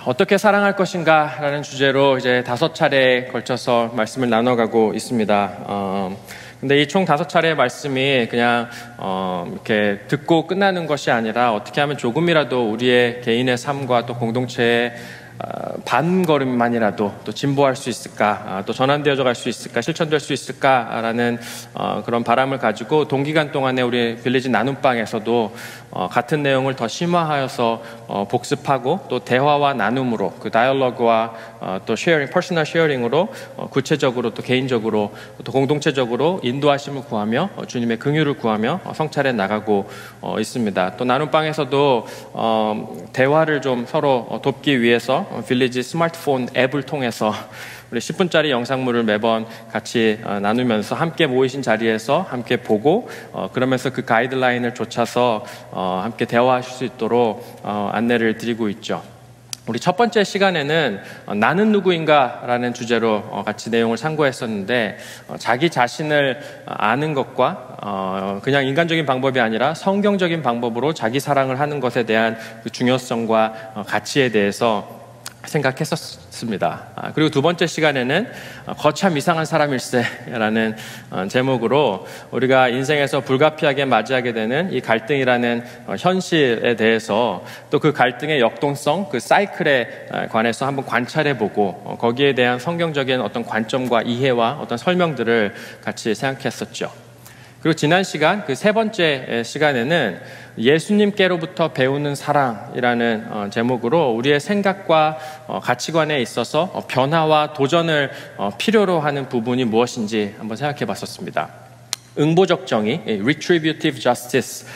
어떻게 사랑할 것인가 라는 주제로 이제 5차례에 걸쳐서 말씀을 나눠가고 있습니다. 근데 이 총 5차례의 말씀이 그냥 이렇게 듣고 끝나는 것이 아니라 어떻게 하면 조금이라도 우리의 개인의 삶과 또 공동체의 반걸음만이라도 또 진보할 수 있을까, 또 전환되어져 갈 수 있을까, 실천될 수 있을까라는 그런 바람을 가지고 동기간 동안에 우리 빌리지 나눔방에서도 같은 내용을 더 심화하여서 복습하고 또 대화와 나눔으로 그 다이얼로그와 또 쉐어링, 퍼스널 쉐어링으로 구체적으로 또 개인적으로 또 공동체적으로 인도하심을 구하며 주님의 긍휼을 구하며 성찰해 나가고 있습니다. 또 나눔방에서도 대화를 좀 서로 돕기 위해서 빌리지 스마트폰 앱을 통해서 우리 10분짜리 영상물을 매번 같이 나누면서 함께 모이신 자리에서 함께 보고 그러면서 그 가이드라인을 좇아서 함께 대화하실 수 있도록 안내를 드리고 있죠. 우리 첫 번째 시간에는 나는 누구인가 라는 주제로 같이 내용을 참고했었는데 자기 자신을 아는 것과 그냥 인간적인 방법이 아니라 성경적인 방법으로 자기 사랑을 하는 것에 대한 그 중요성과 가치에 대해서 생각했었습니다. 그리고 두 번째 시간에는 거참 이상한 사람일세라는 제목으로 우리가 인생에서 불가피하게 맞이하게 되는 이 갈등이라는 현실에 대해서 또 그 갈등의 역동성, 그 사이클에 관해서 한번 관찰해보고 거기에 대한 성경적인 어떤 관점과 이해와 어떤 설명들을 같이 생각했었죠. 그리고 지난 시간, 그 세 번째 시간에는 예수님께로부터 배우는 사랑이라는 제목으로 우리의 생각과 가치관에 있어서 변화와 도전을 필요로 하는 부분이 무엇인지 한번 생각해 봤었습니다. 응보적 정의, retributive justice,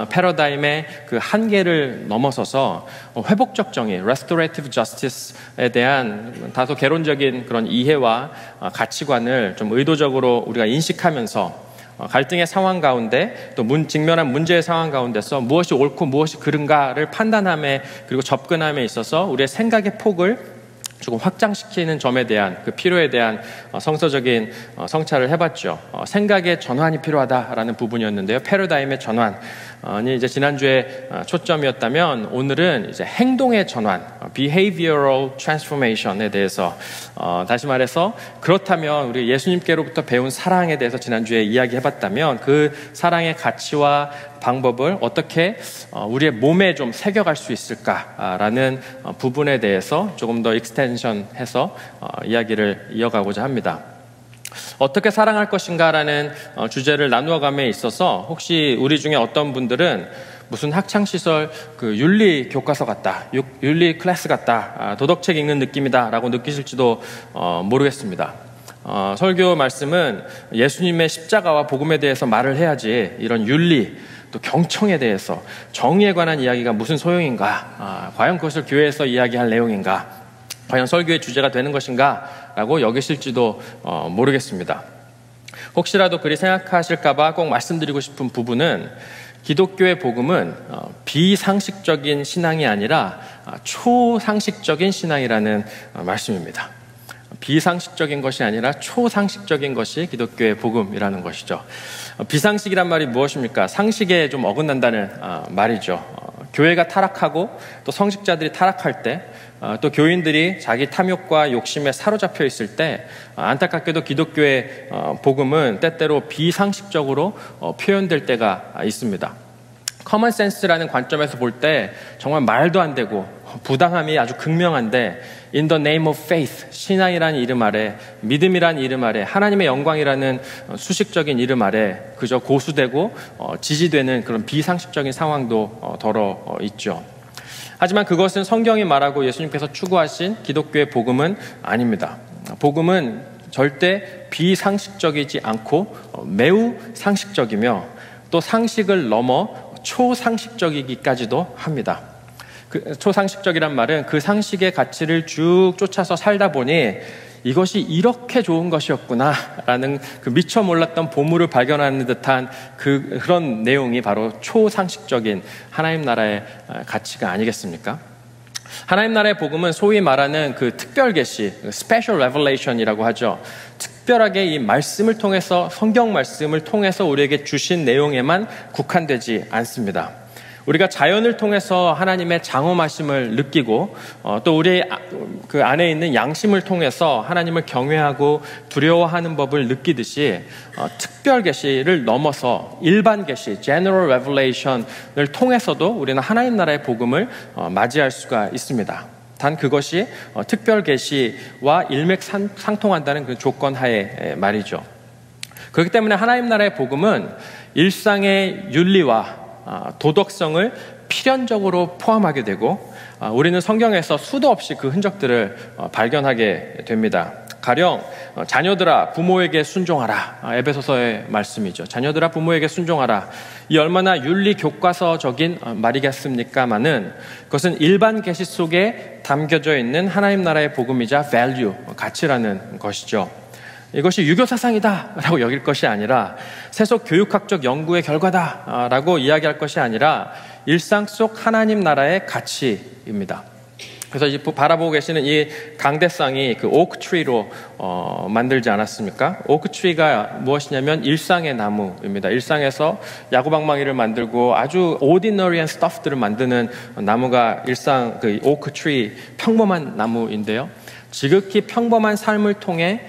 패러다임의 그 한계를 넘어서서 회복적 정의, restorative justice에 대한 다소 개론적인 그런 이해와 가치관을 좀 의도적으로 우리가 인식하면서 갈등의 상황 가운데 또 직면한 문제의 상황 가운데서 무엇이 옳고 무엇이 그른가를 판단함에 그리고 접근함에 있어서 우리의 생각의 폭을 조금 확장시키는 점에 대한 그 필요에 대한 성서적인 성찰을 해봤죠. 생각의 전환이 필요하다라는 부분이었는데요. 패러다임의 전환이 이제 지난주에 초점이었다면 오늘은 이제 행동의 전환, behavioral transformation에 대해서 다시 말해서 그렇다면 우리 예수님께로부터 배운 사랑에 대해서 지난주에 이야기해봤다면 그 사랑의 가치와 방법을 어떻게 우리의 몸에 좀 새겨갈 수 있을까라는 부분에 대해서 조금 더 익스텐션해서 이야기를 이어가고자 합니다. 어떻게 사랑할 것인가라는 주제를 나누어감에 있어서 혹시 우리 중에 어떤 분들은 무슨 학창시설 그 윤리 교과서 같다, 윤리 클래스 같다, 도덕책 읽는 느낌이다 라고 느끼실지도 모르겠습니다. 설교 말씀은 예수님의 십자가와 복음에 대해서 말을 해야지 이런 윤리 또 경청에 대해서 정의에 관한 이야기가 무슨 소용인가, 과연 그것을 교회에서 이야기할 내용인가, 과연 설교의 주제가 되는 것인가 라고 여기실지도 모르겠습니다. 혹시라도 그리 생각하실까봐 꼭 말씀드리고 싶은 부분은 기독교의 복음은 비상식적인 신앙이 아니라 초상식적인 신앙이라는 말씀입니다. 비상식적인 것이 아니라 초상식적인 것이 기독교의 복음이라는 것이죠. 비상식이란 말이 무엇입니까? 상식에 좀 어긋난다는 말이죠. 교회가 타락하고 또 성직자들이 타락할 때 또 교인들이 자기 탐욕과 욕심에 사로잡혀 있을 때 안타깝게도 기독교의 복음은 때때로 비상식적으로 표현될 때가 있습니다. 커먼 센스라는 관점에서 볼 때 정말 말도 안 되고 부당함이 아주 극명한데 In the name of faith, 신앙이라는 이름 아래, 믿음이라는 이름 아래, 하나님의 영광이라는 수식적인 이름 아래 그저 고수되고 지지되는 그런 비상식적인 상황도 덜어 있죠. 하지만 그것은 성경이 말하고 예수님께서 추구하신 기독교의 복음은 아닙니다. 복음은 절대 비상식적이지 않고 매우 상식적이며 또 상식을 넘어 초상식적이기까지도 합니다. 그 초상식적이란 말은 그 상식의 가치를 쭉 쫓아서 살다 보니 이것이 이렇게 좋은 것이었구나 라는 그 미처 몰랐던 보물을 발견하는 듯한 그런 내용이 바로 초상식적인 하나님 나라의 가치가 아니겠습니까? 하나님 나라의 복음은 소위 말하는 그 특별 계시, special revelation이라고 하죠. 특별하게 이 말씀을 통해서, 성경 말씀을 통해서 우리에게 주신 내용에만 국한되지 않습니다. 우리가 자연을 통해서 하나님의 장엄하심을 느끼고 또 우리 그 안에 있는 양심을 통해서 하나님을 경외하고 두려워하는 법을 느끼듯이 특별 계시를 넘어서 일반 계시, general revelation을 통해서도 우리는 하나님 나라의 복음을 맞이할 수가 있습니다. 단 그것이 특별 계시와 일맥상통한다는 그 조건 하에 말이죠. 그렇기 때문에 하나님 나라의 복음은 일상의 윤리와 도덕성을 필연적으로 포함하게 되고 우리는 성경에서 수도 없이 그 흔적들을 발견하게 됩니다. 가령 자녀들아 부모에게 순종하라, 에베소서의 말씀이죠. 자녀들아 부모에게 순종하라. 이 얼마나 윤리 교과서적인 말이겠습니까마는 그것은 일반 계시 속에 담겨져 있는 하나님 나라의 복음이자 value, 가치라는 것이죠. 이것이 유교 사상이다라고 여길 것이 아니라 세속 교육학적 연구의 결과다라고 이야기할 것이 아니라 일상 속 하나님 나라의 가치입니다. 그래서 이제 바라보고 계시는 이 강대상이 그 오크트리로 만들지 않았습니까? 오크트리가 무엇이냐면 일상의 나무입니다. 일상에서 야구방망이를 만들고 아주 ordinary and stuff들을 만드는 나무가 일상 그 오크트리, 평범한 나무인데요. 지극히 평범한 삶을 통해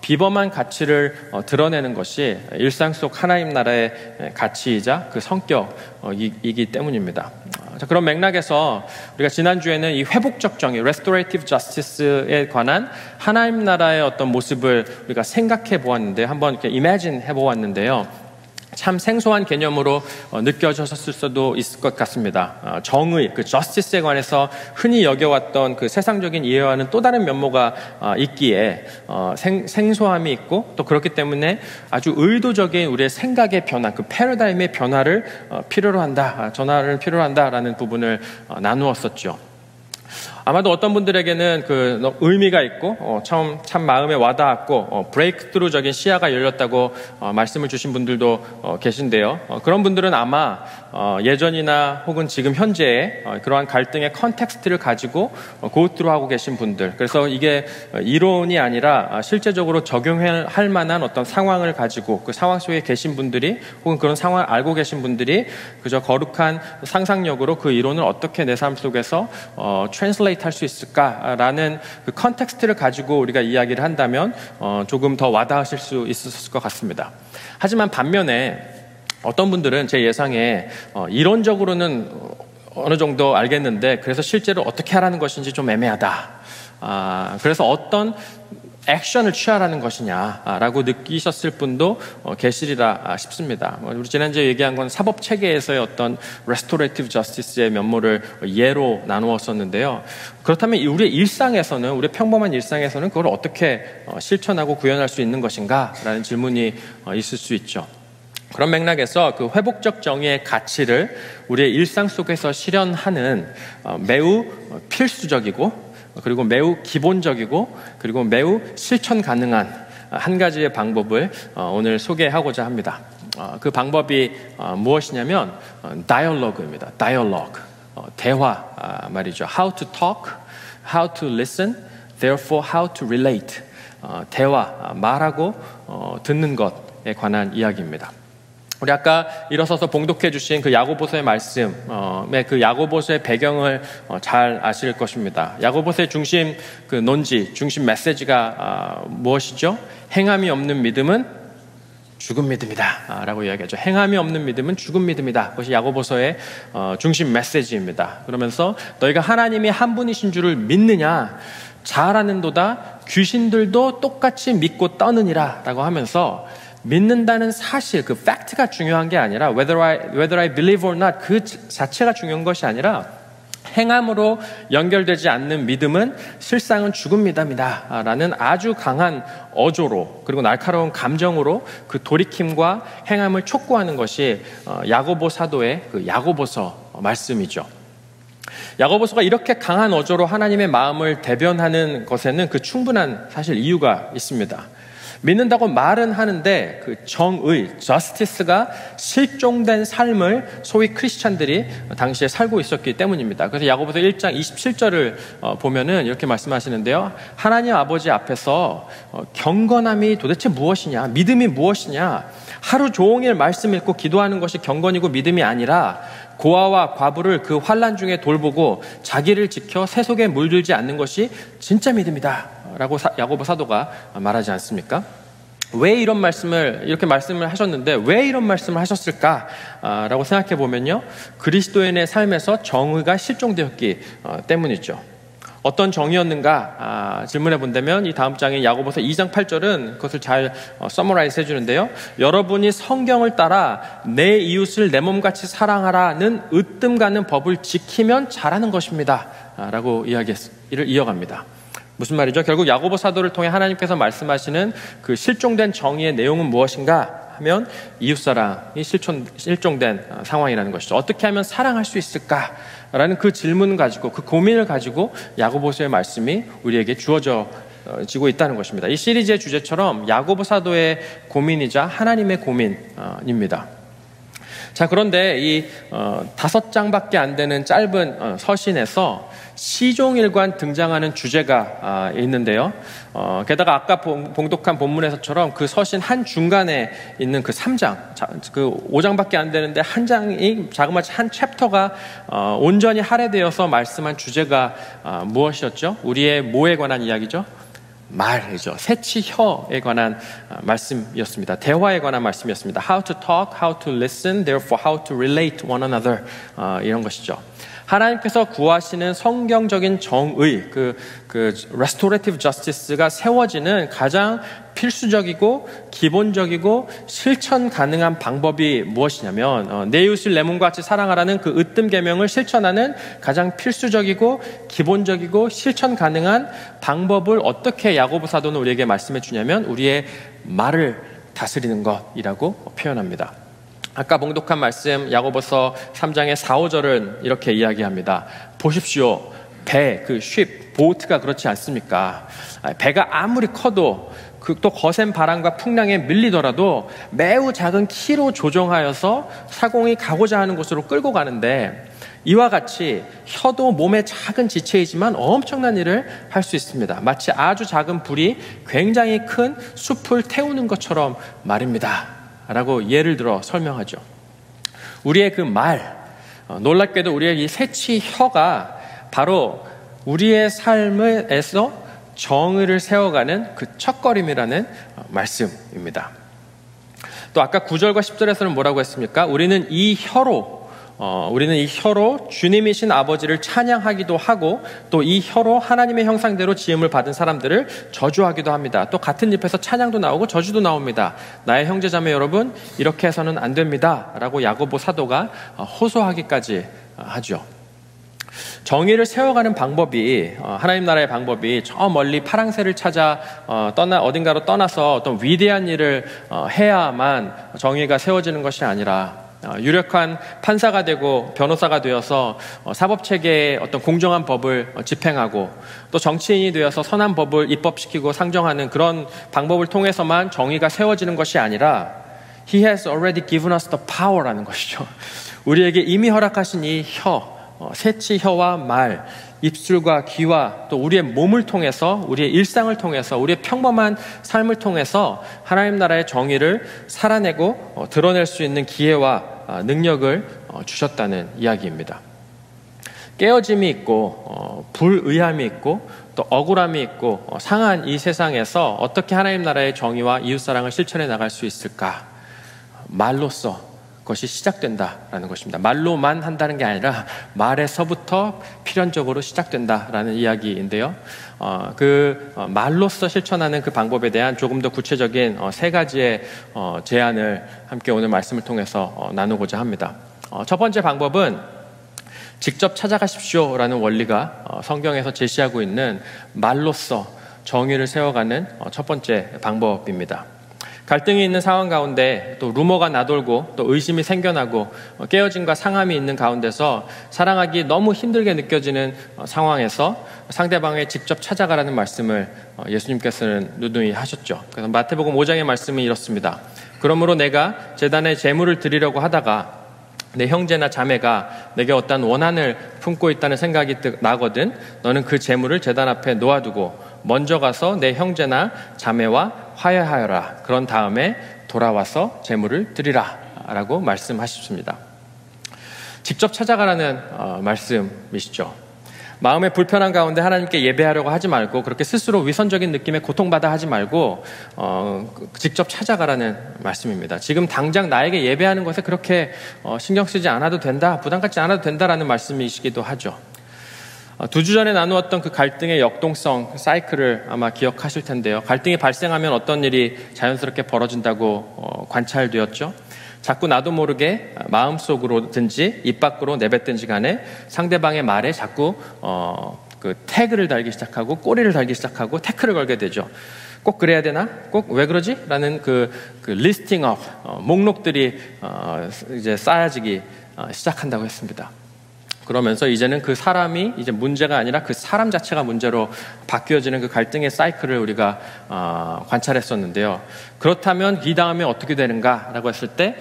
비범한 가치를 드러내는 것이 일상 속 하나님 나라의 가치이자 그 성격이기 때문입니다. 자, 그런 맥락에서 우리가 지난주에는 이 회복적 정의, restorative justice에 관한 하나님 나라의 어떤 모습을 우리가 생각해 보았는데, 한번 이렇게 imagine 해 보았는데요. 참 생소한 개념으로 느껴졌을 수도 있을 것 같습니다. 정의, 그 justice에 관해서 흔히 여겨왔던 그 세상적인 이해와는 또 다른 면모가 있기에 생소함이 있고 또 그렇기 때문에 아주 의도적인 우리의 생각의 변화, 그 패러다임의 변화를 필요로 한다, 전환을 필요로 한다라는 부분을 나누었었죠. 아마도 어떤 분들에게는 그 의미가 있고 처음 참 마음에 와닿았고 브레이크트루적인 시야가 열렸다고 말씀을 주신 분들도 계신데요. 그런 분들은 아마 예전이나 혹은 지금 현재의 그러한 갈등의 컨텍스트를 가지고 고트루하고 계신 분들, 그래서 이게 이론이 아니라 실제적으로 적용할 만한 어떤 상황을 가지고 그 상황 속에 계신 분들이 혹은 그런 상황을 알고 계신 분들이 그저 거룩한 상상력으로 그 이론을 어떻게 내 삶 속에서 트랜슬레이트 할 수 있을까라는 그 컨텍스트를 가지고 우리가 이야기를 한다면 조금 더 와닿으실 수 있었을 것 같습니다. 하지만 반면에 어떤 분들은 제 예상에 이론적으로는 어느 정도 알겠는데 그래서 실제로 어떻게 하라는 것인지 좀 애매하다. 그래서 어떤 액션을 취하라는 것이냐라고 느끼셨을 분도 계시리라 싶습니다. 우리 지난주에 얘기한 건 사법체계에서의 어떤 restorative justice의 면모를 예로 나누었었는데요. 그렇다면 우리의 일상에서는, 우리의 평범한 일상에서는 그걸 어떻게 실천하고 구현할 수 있는 것인가? 라는 질문이 있을 수 있죠. 그런 맥락에서 그 회복적 정의의 가치를 우리의 일상 속에서 실현하는 매우 필수적이고 그리고 매우 기본적이고 그리고 매우 실천 가능한 한 가지의 방법을 오늘 소개하고자 합니다. 그 방법이 무엇이냐면 dialogue입니다. dialogue, 대화 말이죠. How to talk, how to listen, therefore how to relate. 대화, 말하고 듣는 것에 관한 이야기입니다. 우리 아까 일어서서 봉독해 주신 그 야고보서의 말씀의 그 야고보서의 배경을 잘 아실 것입니다. 야고보서의 중심 그 논지, 중심 메시지가 무엇이죠? 행함이 없는 믿음은 죽은 믿음이다 라고 이야기하죠. 행함이 없는 믿음은 죽은 믿음이다. 그것이 야고보서의 중심 메시지입니다. 그러면서 너희가 하나님이 한 분이신 줄을 믿느냐? 잘 아는도다 귀신들도 똑같이 믿고 떠느니라 라고 하면서 믿는다는 사실, 그 팩트가 중요한 게 아니라 whether I believe or not 그 자체가 중요한 것이 아니라 행함으로 연결되지 않는 믿음은 실상은 죽은 믿음이다 라는 아주 강한 어조로 그리고 날카로운 감정으로 그 돌이킴과 행함을 촉구하는 것이 야고보 사도의 그 야고보서 말씀이죠. 야고보서가 이렇게 강한 어조로 하나님의 마음을 대변하는 것에는 그 충분한 사실 이유가 있습니다. 믿는다고 말은 하는데 그 정의, justice가 실종된 삶을 소위 크리스찬들이 당시에 살고 있었기 때문입니다. 그래서 야고보서 1장 27절을 보면은 이렇게 말씀하시는데요. 하나님 아버지 앞에서 경건함이 도대체 무엇이냐? 믿음이 무엇이냐? 하루 종일 말씀 읽고 기도하는 것이 경건이고 믿음이 아니라 고아와 과부를 그 환난 중에 돌보고 자기를 지켜 새 속에 물들지 않는 것이 진짜 믿음이다 라고 야고보 사도가 말하지 않습니까? 왜 이런 말씀을 이렇게 말씀을 하셨는데 왜 이런 말씀을 하셨을까? 라고 생각해 보면요, 그리스도인의 삶에서 정의가 실종되었기 때문이죠. 어떤 정의였는가 질문해 본다면 이 다음 장인 야고보서 2장 8절은 그것을 잘 서머라이즈 해주는데요. 여러분이 성경을 따라 내 이웃을 내 몸같이 사랑하라는 으뜸 가는 법을 지키면 잘하는 것입니다 라고 이야기를 이어갑니다. 무슨 말이죠? 결국 야고보 사도를 통해 하나님께서 말씀하시는 그 실종된 정의의 내용은 무엇인가 하면 이웃사랑이 실종된 상황이라는 것이죠. 어떻게 하면 사랑할 수 있을까라는 그 질문을 가지고, 그 고민을 가지고 야고보서의 말씀이 우리에게 주어지고 있다는 것입니다. 이 시리즈의 주제처럼 야고보 사도의 고민이자 하나님의 고민입니다. 자, 그런데 이 5장밖에 안 되는 짧은 서신에서 시종일관 등장하는 주제가 있는데요. 게다가 아까 봉독한 본문에서처럼 그 서신 한 중간에 있는 그 3장, 그 5장밖에 안 되는데 한 장이 자그마치 한 챕터가 온전히 할애되어서 말씀한 주제가 무엇이었죠? 우리의 뭐에 관한 이야기죠? 말이죠. 새치혀에 관한 말씀이었습니다. 대화에 관한 말씀이었습니다. How to talk, how to listen, therefore how to relate one another, 이런 것이죠. 하나님께서 구하시는 성경적인 정의, 그 restorative justice가 세워지는 가장 필수적이고 기본적이고 실천 가능한 방법이 무엇이냐면 내 이웃을 내 몸과 같이 사랑하라는 그 으뜸 계명을 실천하는 가장 필수적이고 기본적이고 실천 가능한 방법을 어떻게 야고보 사도는 우리에게 말씀해 주냐면 우리의 말을 다스리는 것이라고 표현합니다. 아까 봉독한 말씀 야고보서 3장의 4, 5절은 이렇게 이야기합니다. 보십시오. 배, 그 ship, 보트가 그렇지 않습니까? 배가 아무리 커도 또 거센 바람과 풍랑에 밀리더라도 매우 작은 키로 조정하여서 사공이 가고자 하는 곳으로 끌고 가는데 이와 같이 혀도 몸의 작은 지체이지만 엄청난 일을 할 수 있습니다. 마치 아주 작은 불이 굉장히 큰 숲을 태우는 것처럼 말입니다. 라고 예를 들어 설명하죠. 우리의 그 말, 놀랍게도 우리의 이 새치 혀가 바로 우리의 삶에서 정의를 세워가는 그 첫걸음이라는 말씀입니다. 또 아까 9절과 10절에서는 뭐라고 했습니까? 우리는 이 혀로 주님이신 아버지를 찬양하기도 하고 또 이 혀로 하나님의 형상대로 지음을 받은 사람들을 저주하기도 합니다. 또 같은 잎에서 찬양도 나오고 저주도 나옵니다. 나의 형제자매 여러분, 이렇게 해서는 안 됩니다 라고 야고보 사도가 호소하기까지 하죠. 정의를 세워가는 방법이, 하나님 나라의 방법이 저 멀리 파랑새를 찾아 어딘가로 떠나서 어떤 위대한 일을 해야만 정의가 세워지는 것이 아니라 유력한 판사가 되고 변호사가 되어서 사법체계의 어떤 공정한 법을 집행하고 또 정치인이 되어서 선한 법을 입법시키고 상정하는 그런 방법을 통해서만 정의가 세워지는 것이 아니라 He has already given us the power라는 것이죠. 우리에게 이미 허락하신 이 혀, 새치 혀와 말, 입술과 귀와 또 우리의 몸을 통해서, 우리의 일상을 통해서, 우리의 평범한 삶을 통해서 하나님 나라의 정의를 살아내고 드러낼 수 있는 기회와 능력을 주셨다는 이야기입니다. 깨어짐이 있고 불의함이 있고 또 억울함이 있고 상한 이 세상에서 어떻게 하나님 나라의 정의와 이웃사랑을 실천해 나갈 수 있을까? 말로써 그것이 시작된다라는 것입니다. 말로만 한다는 게 아니라 말에서부터 필연적으로 시작된다라는 이야기인데요. 말로써 실천하는 그 방법에 대한 조금 더 구체적인 3가지의 제안을 함께 오늘 말씀을 통해서 나누고자 합니다. 첫 번째 방법은 직접 찾아가십시오라는 원리가 성경에서 제시하고 있는 말로써 정의를 세워가는 첫 번째 방법입니다. 갈등이 있는 상황 가운데 또 루머가 나돌고 또 의심이 생겨나고 깨어짐과 상함이 있는 가운데서 사랑하기 너무 힘들게 느껴지는 상황에서 상대방에 직접 찾아가라는 말씀을 예수님께서는 누누이 하셨죠. 그래서 마태복음 5장의 말씀이 이렇습니다. 그러므로 내가 제단에 제물을 드리려고 하다가 내 형제나 자매가 내게 어떤 원한을 품고 있다는 생각이 나거든 너는 그 제물을 제단 앞에 놓아두고 먼저 가서 내 형제나 자매와 화해하여라. 그런 다음에 돌아와서 제물을 드리라 라고 말씀하십니다. 직접 찾아가라는 말씀이시죠. 마음의 불편한 가운데 하나님께 예배하려고 하지 말고 그렇게 스스로 위선적인 느낌에 고통받아 하지 말고 직접 찾아가라는 말씀입니다. 지금 당장 나에게 예배하는 것에 그렇게 신경 쓰지 않아도 된다, 부담 갖지 않아도 된다라는 말씀이시기도 하죠. 2주 전에 나누었던 그 갈등의 역동성 사이클을 아마 기억하실 텐데요. 갈등이 발생하면 어떤 일이 자연스럽게 벌어진다고 관찰되었죠. 자꾸 나도 모르게 마음속으로든지 입 밖으로 내뱉든지 간에 상대방의 말에 자꾸 그 태그를 달기 시작하고 꼬리를 달기 시작하고 태클을 걸게 되죠. 꼭 그래야 되나? 꼭 왜 그러지? 라는 그 리스팅업 목록들이 이제 쌓여지기 시작한다고 했습니다. 그러면서 이제는 그 사람이 이제 문제가 아니라 그 사람 자체가 문제로 바뀌어지는 그 갈등의 사이클을 우리가 관찰했었는데요. 그렇다면 이 다음에 어떻게 되는가라고 했을 때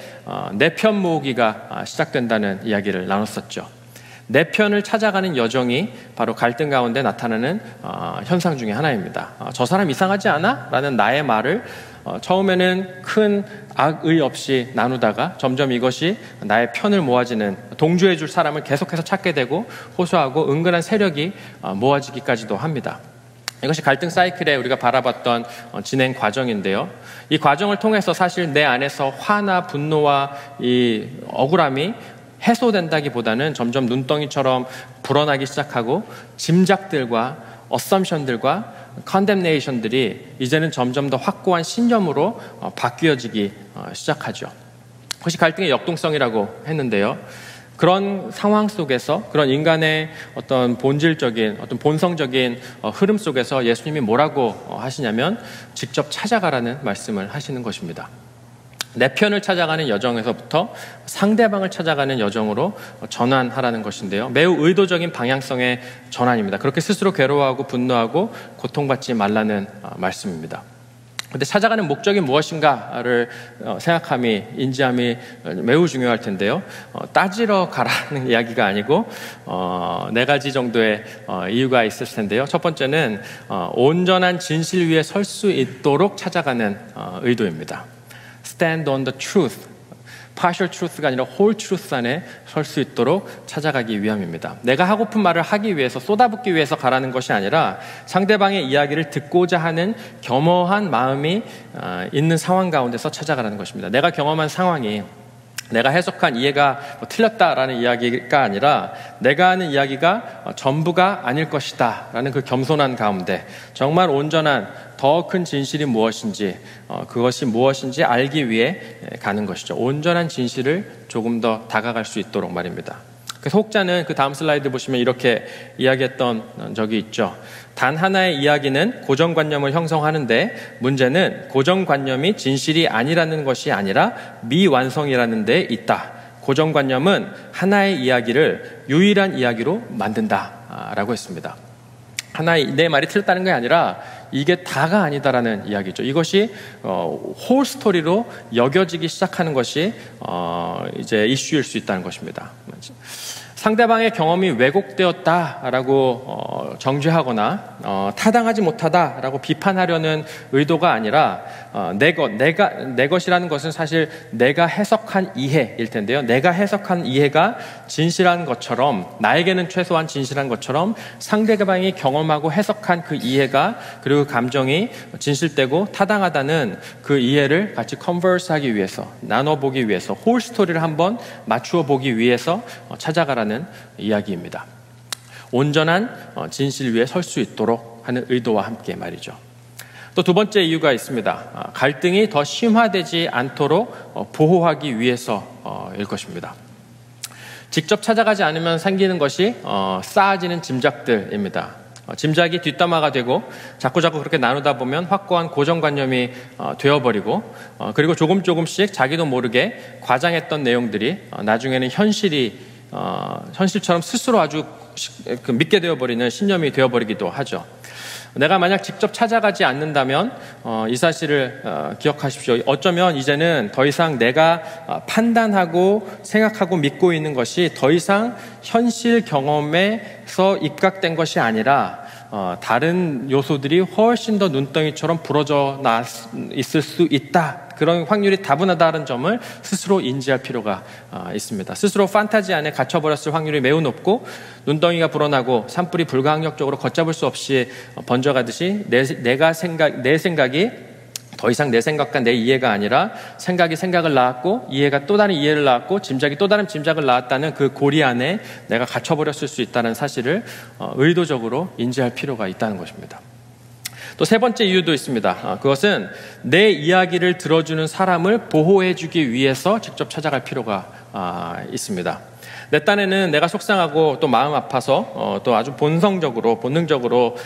내 편 모으기가 시작된다는 이야기를 나눴었죠. 내 편을 찾아가는 여정이 바로 갈등 가운데 나타나는 현상 중에 하나입니다. 저 사람 이상하지 않아? 라는 나의 말을 처음에는 큰 악의 없이 나누다가 점점 이것이 나의 편을 모아지는, 동조해 줄 사람을 계속해서 찾게 되고 호소하고 은근한 세력이 모아지기까지도 합니다. 이것이 갈등 사이클에 우리가 바라봤던 진행 과정인데요. 이 과정을 통해서 사실 내 안에서 화나 분노와 이 억울함이 해소된다기보다는 점점 눈덩이처럼 불어나기 시작하고 짐작들과 어썸션들과 컨뎀네이션들이 이제는 점점 더 확고한 신념으로 바뀌어지기 시작하죠. 그것이 갈등의 역동성이라고 했는데요. 그런 상황 속에서, 그런 인간의 어떤 본질적인, 어떤 본성적인 흐름 속에서 예수님이 뭐라고 하시냐면 직접 찾아가라는 말씀을 하시는 것입니다. 내 편을 찾아가는 여정에서부터 상대방을 찾아가는 여정으로 전환하라는 것인데요. 매우 의도적인 방향성의 전환입니다. 그렇게 스스로 괴로워하고 분노하고 고통받지 말라는 말씀입니다. 그런데 찾아가는 목적이 무엇인가를 생각함이, 인지함이 매우 중요할 텐데요. 따지러 가라는 이야기가 아니고 네 가지 정도의 이유가 있을 텐데요. 첫 번째는 온전한 진실 위에 설 수 있도록 찾아가는 의도입니다. Stand on the truth. partial truth가 아니라 whole truth 안에 설 수 있도록 찾아가기 위함입니다. 내가 하고픈 말을 하기 위해서, 쏟아붓기 위해서 가라는 것이 아니라 상대방의 이야기를 듣고자 하는 겸허한 마음이 있는 상황 가운데서 찾아가라는 것입니다. 내가 경험한 상황이 내가 해석한 이해가 틀렸다라는 이야기가 아니라 내가 하는 이야기가 전부가 아닐 것이다 라는 그 겸손한 가운데 정말 온전한 더 큰 진실이 무엇인지, 그것이 무엇인지 알기 위해 가는 것이죠. 온전한 진실을 조금 더 다가갈 수 있도록 말입니다. 그래서 혹자는 그 다음 슬라이드 보시면 이렇게 이야기했던 적이 있죠. 단 하나의 이야기는 고정관념을 형성하는데 문제는 고정관념이 진실이 아니라는 것이 아니라 미완성이라는 데 있다. 고정관념은 하나의 이야기를 유일한 이야기로 만든다라고 했습니다. 내 말이 틀렸다는 게 아니라 이게 다가 아니다라는 이야기죠. 이것이 홀 스토리로 여겨지기 시작하는 것이 이제 이슈일 수 있다는 것입니다. 상대방의 경험이 왜곡되었다라고 정죄하거나 타당하지 못하다라고 비판하려는 의도가 아니라 내 것이라는 것은 사실 내가 해석한 이해일 텐데요. 내가 해석한 이해가 진실한 것처럼, 나에게는 최소한 진실한 것처럼 상대방이 경험하고 해석한 그 이해가, 그리고 감정이 진실되고 타당하다는 그 이해를 같이 컨버스하기 위해서, 나눠보기 위해서, 홀 스토리를 한번 맞추어 보기 위해서 찾아가라는 이야기입니다. 온전한 진실 위에 설 수 있도록 하는 의도와 함께 말이죠. 또 두 번째 이유가 있습니다. 갈등이 더 심화되지 않도록 보호하기 위해서일 것입니다. 직접 찾아가지 않으면 생기는 것이 쌓아지는 짐작들입니다. 짐작이 뒷담화가 되고 자꾸자꾸 그렇게 나누다 보면 확고한 고정관념이 되어버리고 그리고 조금씩 자기도 모르게 과장했던 내용들이 나중에는 현실처럼 스스로 아주 믿게 되어버리는 신념이 되어버리기도 하죠. 내가 만약 직접 찾아가지 않는다면 이 사실을 기억하십시오. 어쩌면 이제는 더 이상 내가 판단하고 생각하고 믿고 있는 것이 더 이상 현실 경험에서 입각된 것이 아니라 다른 요소들이 훨씬 더 눈덩이처럼 부러져 있을 수 있다. 그런 확률이 다분하다는 점을 스스로 인지할 필요가 있습니다. 스스로 판타지 안에 갇혀버렸을 확률이 매우 높고 눈덩이가 불어나고 산불이 불가항력적으로 걷잡을 수 없이 번져가듯이 내 생각이 더 이상 내 생각과 내 이해가 아니라 생각이 생각을 낳았고 이해가 또 다른 이해를 낳았고 짐작이 또 다른 짐작을 낳았다는 그 고리 안에 내가 갇혀버렸을 수 있다는 사실을 의도적으로 인지할 필요가 있다는 것입니다. 또 세 번째 이유도 있습니다. 그것은 내 이야기를 들어주는 사람을 보호해주기 위해서 직접 찾아갈 필요가 있습니다. 내 딴에는 내가 속상하고 또 마음 아파서 또 아주 본능적으로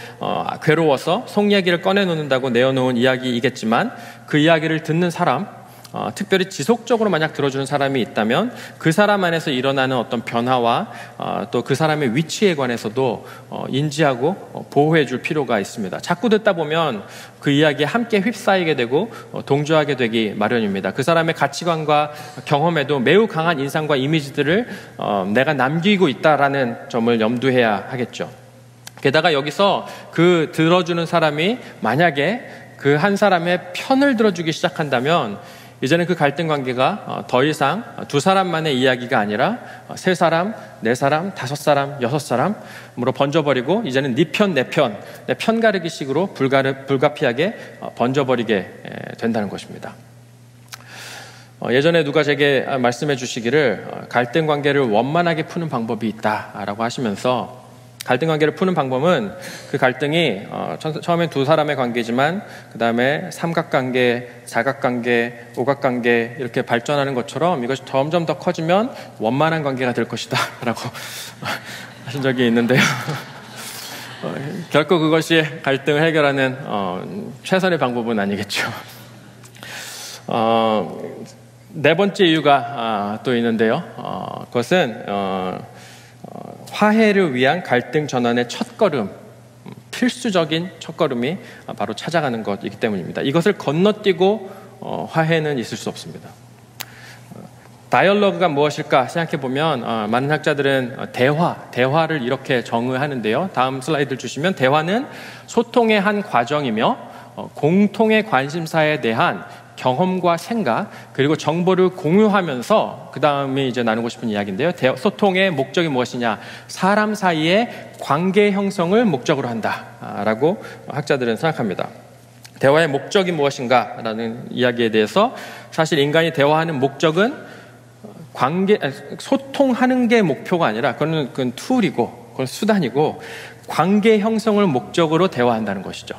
괴로워서 속 이야기를 꺼내놓는다고 내어놓은 이야기이겠지만 그 이야기를 듣는 사람, 특별히 지속적으로 만약 들어주는 사람이 있다면 그 사람 안에서 일어나는 어떤 변화와 또 그 사람의 위치에 관해서도 인지하고 보호해 줄 필요가 있습니다. 자꾸 듣다 보면 그 이야기에 함께 휩싸이게 되고 동조하게 되기 마련입니다. 그 사람의 가치관과 경험에도 매우 강한 인상과 이미지들을 내가 남기고 있다라는 점을 염두해야 하겠죠. 게다가 여기서 그 들어주는 사람이 만약에 그 한 사람의 편을 들어주기 시작한다면 이제는 그 갈등 관계가 더 이상 두 사람만의 이야기가 아니라 세 사람, 네 사람, 다섯 사람, 여섯 사람으로 번져버리고 이제는 네 편, 내 편 가르기 식으로 불가피하게 번져버리게 된다는 것입니다. 예전에 누가 제게 말씀해 주시기를 갈등 관계를 원만하게 푸는 방법이 있다라고 하시면서 갈등 관계를 푸는 방법은 그 갈등이 처음엔 두 사람의 관계지만 그 다음에 삼각관계, 사각관계, 오각관계 이렇게 발전하는 것처럼 이것이 점점 더 커지면 원만한 관계가 될 것이다 라고 하신 적이 있는데요. 결코 그것이 갈등을 해결하는 최선의 방법은 아니겠죠. 네 번째 이유가 또 있는데요. 그것은 화해를 위한 갈등 전환의 첫걸음, 필수적인 첫걸음이 바로 찾아가는 것이기 때문입니다. 이것을 건너뛰고 화해는 있을 수 없습니다. 다이얼로그가 무엇일까 생각해보면 많은 학자들은 대화를 이렇게 정의하는데요. 다음 슬라이드를 주시면 대화는 소통의 한 과정이며 공통의 관심사에 대한 경험과 생각 그리고 정보를 공유하면서 그 다음에 이제 나누고 싶은 이야기인데요. 소통의 목적이 무엇이냐? 사람 사이의 관계 형성을 목적으로 한다라고 학자들은 생각합니다. 대화의 목적이 무엇인가라는 이야기에 대해서 사실 인간이 대화하는 목적은 소통하는 게 목표가 아니라 그건 툴이고 그건 수단이고 관계 형성을 목적으로 대화한다는 것이죠.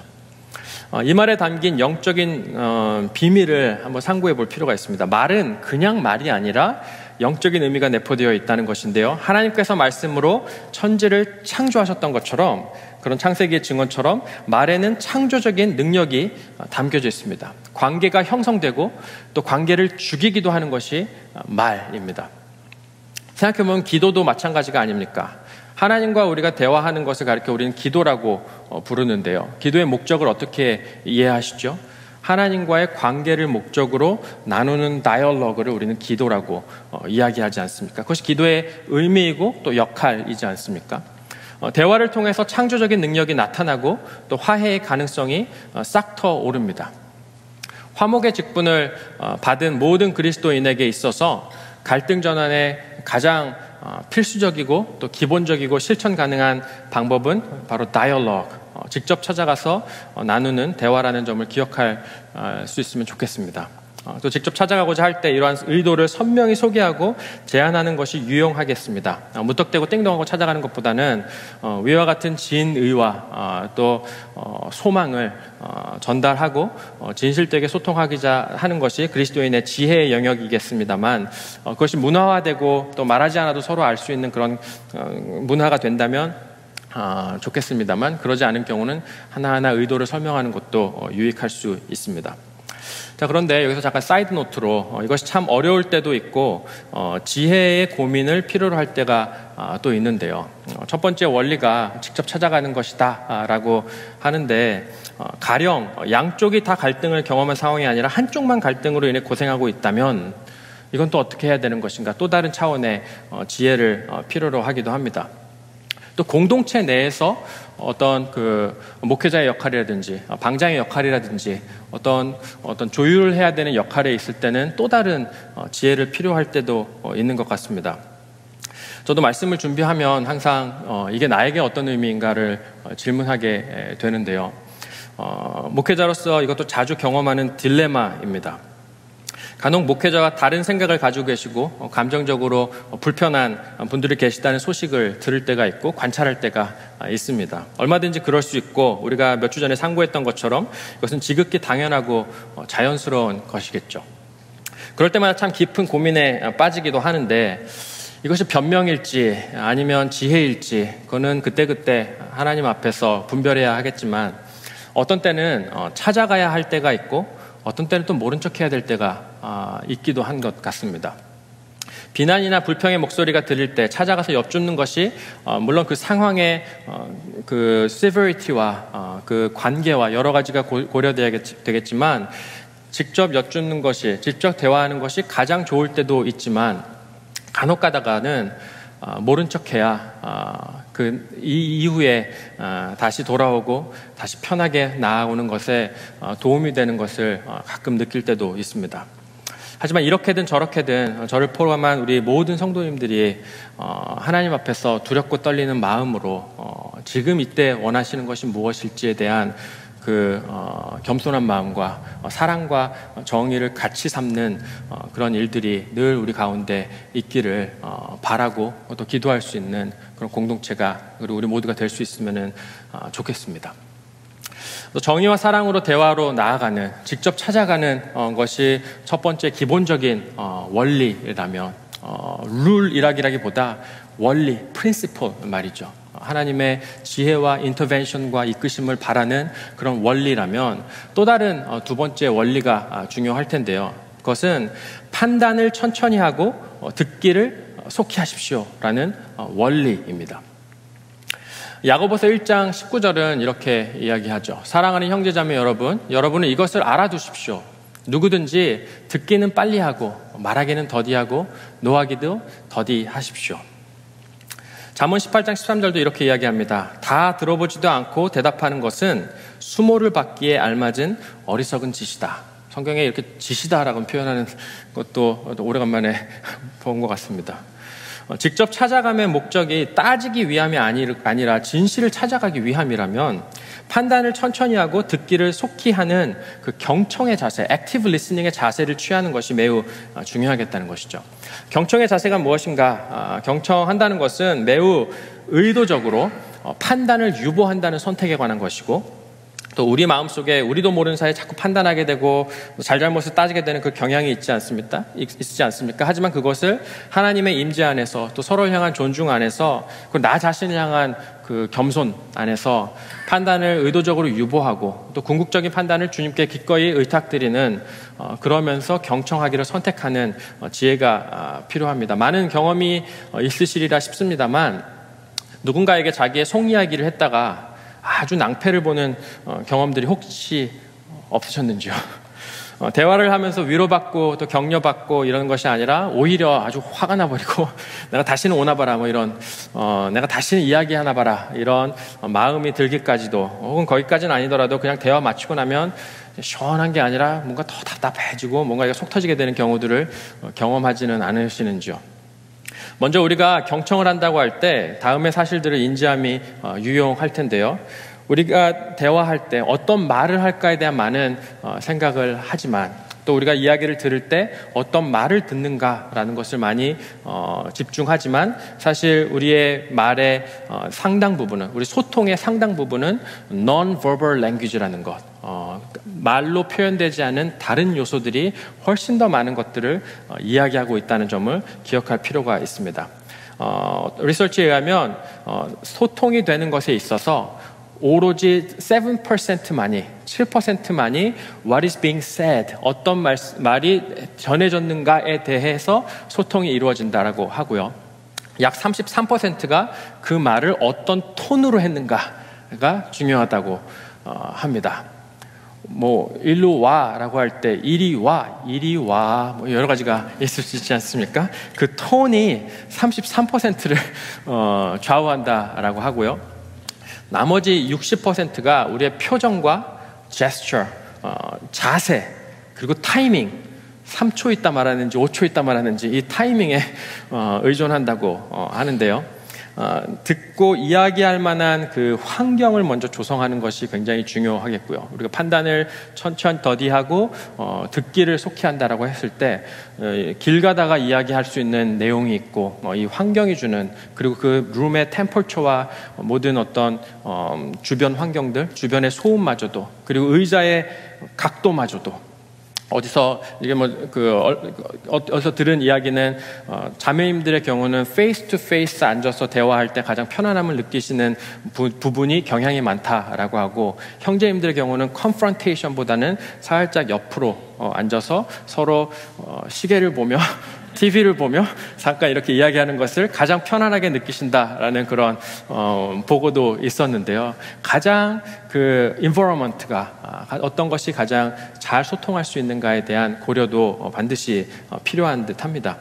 이 말에 담긴 영적인 비밀을 한번 상고해 볼 필요가 있습니다. 말은 그냥 말이 아니라 영적인 의미가 내포되어 있다는 것인데요. 하나님께서 말씀으로 천지를 창조하셨던 것처럼 그런 창세기의 증언처럼 말에는 창조적인 능력이 담겨져 있습니다. 관계가 형성되고 또 관계를 죽이기도 하는 것이 말입니다. 생각해보면 기도도 마찬가지가 아닙니까? 하나님과 우리가 대화하는 것을 가리켜 우리는 기도라고 부르는데요. 기도의 목적을 어떻게 이해하시죠? 하나님과의 관계를 목적으로 나누는 다이얼로그를 우리는 기도라고 이야기하지 않습니까? 그것이 기도의 의미이고 또 역할이지 않습니까? 대화를 통해서 창조적인 능력이 나타나고 또 화해의 가능성이 싹터 오릅니다. 화목의 직분을 받은 모든 그리스도인에게 있어서 갈등 전환의 가장 필수적이고 또 기본적이고 실천 가능한 방법은 바로 다이얼로그, 직접 찾아가서 나누는 대화라는 점을 기억할 수 있으면 좋겠습니다. 또 직접 찾아가고자 할 때 이러한 의도를 선명히 소개하고 제안하는 것이 유용하겠습니다. 무턱대고 띵동하고 찾아가는 것보다는 위와 같은 진의와 또 소망을 전달하고 진실되게 소통하기자 하는 것이 그리스도인의 지혜의 영역이겠습니다만 그것이 문화화되고 또 말하지 않아도 서로 알 수 있는 그런 문화가 된다면 좋겠습니다만 그러지 않은 경우는 하나하나 의도를 설명하는 것도 유익할 수 있습니다. 자, 그런데 여기서 잠깐 사이드 노트로 이것이 참 어려울 때도 있고 지혜의 고민을 필요로 할 때가 또 있는데요. 첫 번째 원리가 직접 찾아가는 것이다 라고 하는데 가령 양쪽이 다 갈등을 경험한 상황이 아니라 한쪽만 갈등으로 인해 고생하고 있다면 이건 또 어떻게 해야 되는 것인가, 또 다른 차원의 지혜를 필요로 하기도 합니다. 또 공동체 내에서 어떤 그 목회자의 역할이라든지 방장의 역할이라든지 어떤 조율을 해야 되는 역할에 있을 때는 또 다른 지혜를 필요할 때도 있는 것 같습니다. 저도 말씀을 준비하면 항상 이게 나에게 어떤 의미인가를 질문하게 되는데요. 목회자로서 이것도 자주 경험하는 딜레마입니다. 간혹 목회자와 다른 생각을 가지고 계시고 감정적으로 불편한 분들이 계시다는 소식을 들을 때가 있고 관찰할 때가 있습니다. 얼마든지 그럴 수 있고 우리가 몇 주 전에 상고했던 것처럼 이것은 지극히 당연하고 자연스러운 것이겠죠. 그럴 때마다 참 깊은 고민에 빠지기도 하는데 이것이 변명일지 아니면 지혜일지 그거는 그때그때 하나님 앞에서 분별해야 하겠지만 어떤 때는 찾아가야 할 때가 있고 어떤 때는 또 모른 척 해야 될 때가 있기도 한 것 같습니다. 비난이나 불평의 목소리가 들릴 때 찾아가서 엿줍는 것이 물론 그 상황의 그 severity와 그 관계와 여러 가지가 고려되겠지만 직접 엿줍는 것이, 직접 대화하는 것이 가장 좋을 때도 있지만 간혹 가다가는 모른 척해야 이 이후에 다시 돌아오고 다시 편하게 나아오는 것에 도움이 되는 것을 가끔 느낄 때도 있습니다. 하지만 이렇게든 저렇게든 저를 포함한 우리 모든 성도님들이 하나님 앞에서 두렵고 떨리는 마음으로 지금 이때 원하시는 것이 무엇일지에 대한 그 겸손한 마음과 사랑과 정의를 같이 삼는 그런 일들이 늘 우리 가운데 있기를 바라고 또 기도할 수 있는 그런 공동체가 그리고 우리 모두가 될 수 있으면 좋겠습니다. 또 정의와 사랑으로 대화로 나아가는, 직접 찾아가는 것이 첫 번째 기본적인 원리라면 룰이라기보다 원리, 프린시플 말이죠. 하나님의 지혜와 인터벤션과 이끄심을 바라는 그런 원리라면 또 다른 두 번째 원리가 중요할 텐데요. 그것은 판단을 천천히 하고 듣기를 속히 하십시오라는 원리입니다. 야고보서 1장 19절은 이렇게 이야기하죠. 사랑하는 형제자매 여러분, 여러분은 이것을 알아두십시오. 누구든지 듣기는 빨리 하고 말하기는 더디하고 노하기도 더디하십시오. 잠언 18장 13절도 이렇게 이야기합니다. 다 들어보지도 않고 대답하는 것은 수모를 받기에 알맞은 어리석은 짓이다. 성경에 이렇게 짓이다라고 표현하는 것도 오래간만에 본 것 같습니다. 직접 찾아감의 목적이 따지기 위함이 아니라 진실을 찾아가기 위함이라면 판단을 천천히 하고 듣기를 속히 하는 그 경청의 자세, 액티브 리스닝의 자세를 취하는 것이 매우 중요하겠다는 것이죠. 경청의 자세가 무엇인가? 경청한다는 것은 매우 의도적으로 판단을 유보한다는 선택에 관한 것이고 또 우리 마음속에 우리도 모르는 사이에 자꾸 판단하게 되고 잘잘못을 따지게 되는 그 경향이 있지 않습니까? 하지만 그것을 하나님의 임재 안에서 또 서로를 향한 존중 안에서 나 자신을 향한 그 겸손 안에서 판단을 의도적으로 유보하고 또 궁극적인 판단을 주님께 기꺼이 의탁드리는 그러면서 경청하기를 선택하는 지혜가 필요합니다. 많은 경험이 있으시리라 싶습니다만 누군가에게 자기의 속 이야기를 했다가 아주 낭패를 보는 경험들이 혹시 없으셨는지요? 대화를 하면서 위로받고 또 격려받고 이런 것이 아니라 오히려 아주 화가 나버리고 내가 다시는 오나 봐라 내가 다시는 이야기하나 봐라 이런 마음이 들기까지도 혹은 거기까지는 아니더라도 그냥 대화 마치고 나면 시원한 게 아니라 뭔가 더 답답해지고 뭔가 속 터지게 되는 경우들을 경험하지는 않으시는지요? 먼저 우리가 경청을 한다고 할 때 다음의 사실들을 인지함이 유용할 텐데요. 우리가 대화할 때 어떤 말을 할까에 대한 많은 생각을 하지만 또 우리가 이야기를 들을 때 어떤 말을 듣는가라는 것을 많이 집중하지만 사실 우리의 말의 상당 부분은, 우리 소통의 상당 부분은 non-verbal language라는 것, 말로 표현되지 않은 다른 요소들이 훨씬 더 많은 것들을 이야기하고 있다는 점을 기억할 필요가 있습니다. 리서치에 의하면 소통이 되는 것에 있어서 오로지 7%만이 7%만이 what is being said, 어떤 말이 전해졌는가에 대해서 소통이 이루어진다라고 하고요. 약 33%가 그 말을 어떤 톤으로 했는가가 중요하다고 합니다. 뭐 일로 와라고 할 때 이리 와 뭐 여러 가지가 있을 수 있지 않습니까? 그 톤이 33%를 좌우한다라고 하고요. 나머지 60%가 우리의 표정과 제스처, 자세, 그리고 타이밍, 3초 있다 말하는지 5초 있다 말하는지 이 타이밍에 의존한다고 하는데요. 듣고 이야기할 만한 그 환경을 먼저 조성하는 것이 굉장히 중요하겠고요. 우리가 판단을 천천히 더디하고 듣기를 속히 한다라고 했을 때 길 가다가 이야기할 수 있는 내용이 있고 이 환경이 주는, 그리고 그 룸의 템퍼처와 모든 어떤 주변 환경들, 주변의 소음마저도, 그리고 의자의 각도마저도, 어디서 이게 어디서 들은 이야기는 자매님들의 경우는 페이스 투 페이스 앉아서 대화할 때 가장 편안함을 느끼시는 부분이 경향이 많다라고 하고, 형제님들의 경우는 컨프런테이션보다는 살짝 옆으로 앉아서 서로 시계를 보며 TV를 보며 잠깐 이렇게 이야기하는 것을 가장 편안하게 느끼신다라는 그런 보고도 있었는데요. 가장 그 environment가 어떤 것이 가장 잘 소통할 수 있는가에 대한 고려도 반드시 필요한 듯합니다.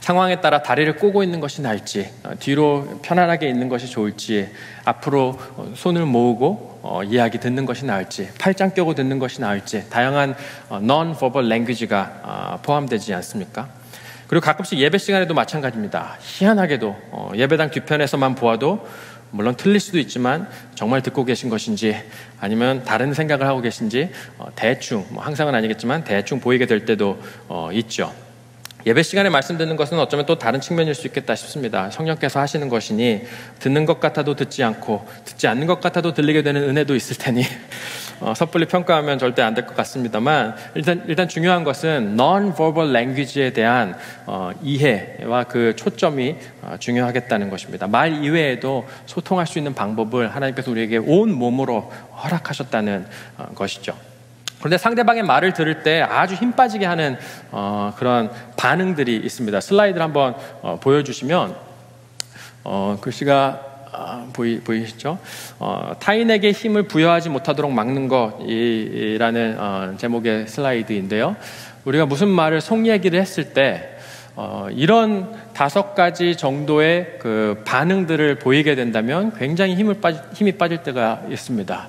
상황에 따라 다리를 꼬고 있는 것이 나을지, 뒤로 편안하게 있는 것이 좋을지, 앞으로 손을 모으고 이야기 듣는 것이 나을지, 팔짱 껴고 듣는 것이 나을지, 다양한 non-verbal language가 포함되지 않습니까? 그리고 가끔씩 예배 시간에도 마찬가지입니다. 희한하게도 예배당 뒤편에서만 보아도 물론 틀릴 수도 있지만 정말 듣고 계신 것인지 아니면 다른 생각을 하고 계신지 대충, 항상은 아니겠지만 대충 보이게 될 때도 있죠. 예배 시간에 말씀 듣는 것은 어쩌면 또 다른 측면일 수 있겠다 싶습니다. 성령께서 하시는 것이니 듣는 것 같아도 듣지 않고 듣지 않는 것 같아도 들리게 되는 은혜도 있을 테니 섣불리 평가하면 절대 안 될 것 같습니다만, 일단 중요한 것은 non-verbal language에 대한 이해와 그 초점이 중요하겠다는 것입니다. 말 이외에도 소통할 수 있는 방법을 하나님께서 우리에게 온 몸으로 허락하셨다는 것이죠. 그런데 상대방의 말을 들을 때 아주 힘 빠지게 하는 그런 반응들이 있습니다. 슬라이드를 한번 보여주시면 글씨가 보이시죠? 타인에게 힘을 부여하지 못하도록 막는 것이라는 제목의 슬라이드인데요. 우리가 무슨 말을 속 얘기를 했을 때 이런 5가지 정도의 그 반응들을 보이게 된다면 굉장히 힘이 빠질 때가 있습니다.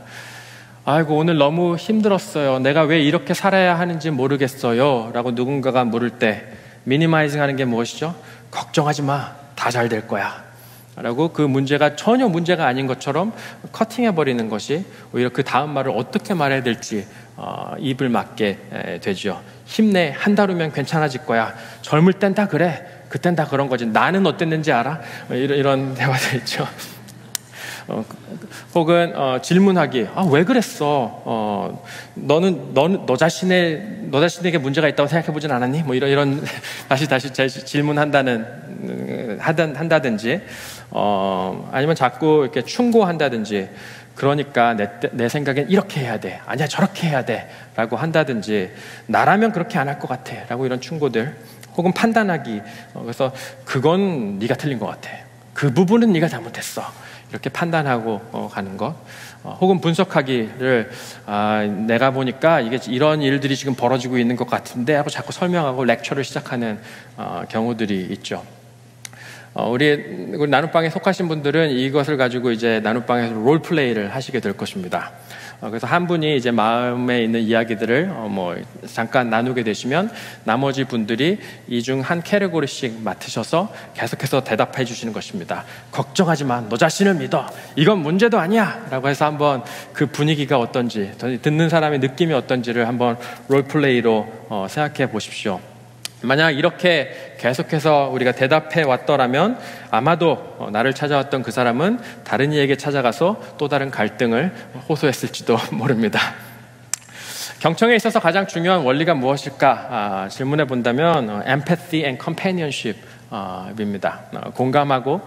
아이고, 오늘 너무 힘들었어요. 내가 왜 이렇게 살아야 하는지 모르겠어요. 라고 누군가가 물을 때 미니마이징 하는 게 무엇이죠? 걱정하지 마. 다 잘 될 거야. 라고 그 문제가 전혀 문제가 아닌 것처럼 커팅해버리는 것이 오히려 그 다음 말을 어떻게 말해야 될지 입을 막게 되죠. 힘내. 한 달 후면 괜찮아질 거야. 젊을 땐 다 그래. 그땐 다 그런 거지. 나는 어땠는지 알아? 이런 대화도 있죠. 혹은 질문하기. 왜 그랬어? 너 자신에게 문제가 있다고 생각해보진 않았니? 뭐 이런 다시 질문한다든지, 아니면 자꾸 이렇게 충고한다든지, 그러니까 내 생각엔 이렇게 해야 돼. 아니야, 저렇게 해야 돼. 라고 한다든지, 나라면 그렇게 안 할 것 같아. 라고 이런 충고들. 혹은 판단하기. 그래서 그건 네가 틀린 것 같아. 그 부분은 네가 잘못했어. 이렇게 판단하고 가는 것. 혹은 분석하기를 내가 보니까 이게 이런 일들이 지금 벌어지고 있는 것 같은데 하고 자꾸 설명하고 렉처를 시작하는 경우들이 있죠. 우리 나눔방에 속하신 분들은 이것을 가지고 이제 나눔방에서 롤플레이를 하시게 될 것입니다. 그래서 한 분이 이제 마음에 있는 이야기들을 잠깐 나누게 되시면 나머지 분들이 이 중 한 캐러고리씩 맡으셔서 계속해서 대답해 주시는 것입니다. 걱정하지 마. 너 자신을 믿어. 이건 문제도 아니야. 라고 해서 한번 그 분위기가 어떤지, 듣는 사람의 느낌이 어떤지를 한번 롤플레이로 생각해 보십시오. 만약 이렇게 계속해서 우리가 대답해 왔더라면 아마도 나를 찾아왔던 그 사람은 다른 이에게 찾아가서 또 다른 갈등을 호소했을지도 모릅니다. 경청에 있어서 가장 중요한 원리가 무엇일까 질문해 본다면 empathy and companionship, 입니다. 공감하고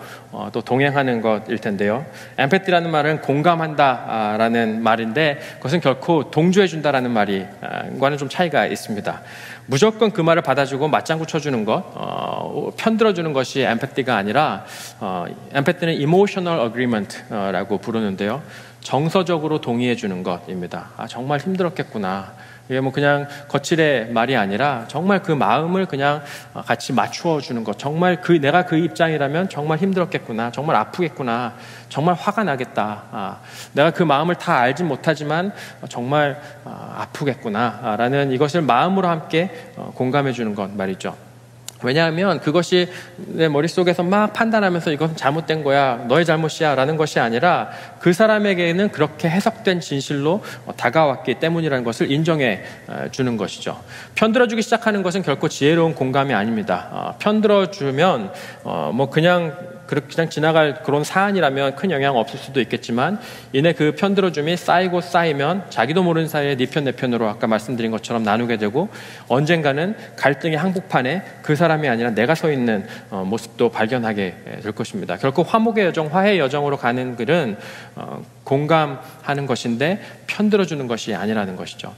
또 동행하는 것일 텐데요. empathy라는 말은 공감한다라는 말인데 그것은 결코 동조해준다라는 말과는 좀 차이가 있습니다. 무조건 그 말을 받아주고 맞장구 쳐주는 것, 편들어주는 것이 empathy가 아니라 empathy는 emotional agreement라고 부르는데요. 정서적으로 동의해주는 것입니다. 정말 힘들었겠구나. 이게 뭐 그냥 거칠의 말이 아니라 정말 그 마음을 그냥 같이 맞추어 주는 것. 정말 내가 그 입장이라면 정말 힘들었겠구나. 정말 아프겠구나. 정말 화가 나겠다. 내가 그 마음을 다 알진 못하지만 정말 아프겠구나. 라는 이것을 마음으로 함께 공감해 주는 것 말이죠. 왜냐하면 그것이 내 머릿속에서 막 판단하면서 이것은 잘못된 거야, 너의 잘못이야 라는 것이 아니라 그 사람에게는 그렇게 해석된 진실로 다가왔기 때문이라는 것을 인정해 주는 것이죠. 편들어주기 시작하는 것은 결코 지혜로운 공감이 아닙니다. 편들어주면 뭐 그냥 지나갈 그런 사안이라면 큰 영향 없을 수도 있겠지만 이내 그 편들어줌이 쌓이고 쌓이면 자기도 모르는 사이에 네 편 내 편으로 아까 말씀드린 것처럼 나누게 되고 언젠가는 갈등의 한복판에 그 사람이 아니라 내가 서 있는 모습도 발견하게 될 것입니다. 결코 화목의 여정, 화해의 여정으로 가는 길은 공감하는 것인데 편들어주는 것이 아니라는 것이죠.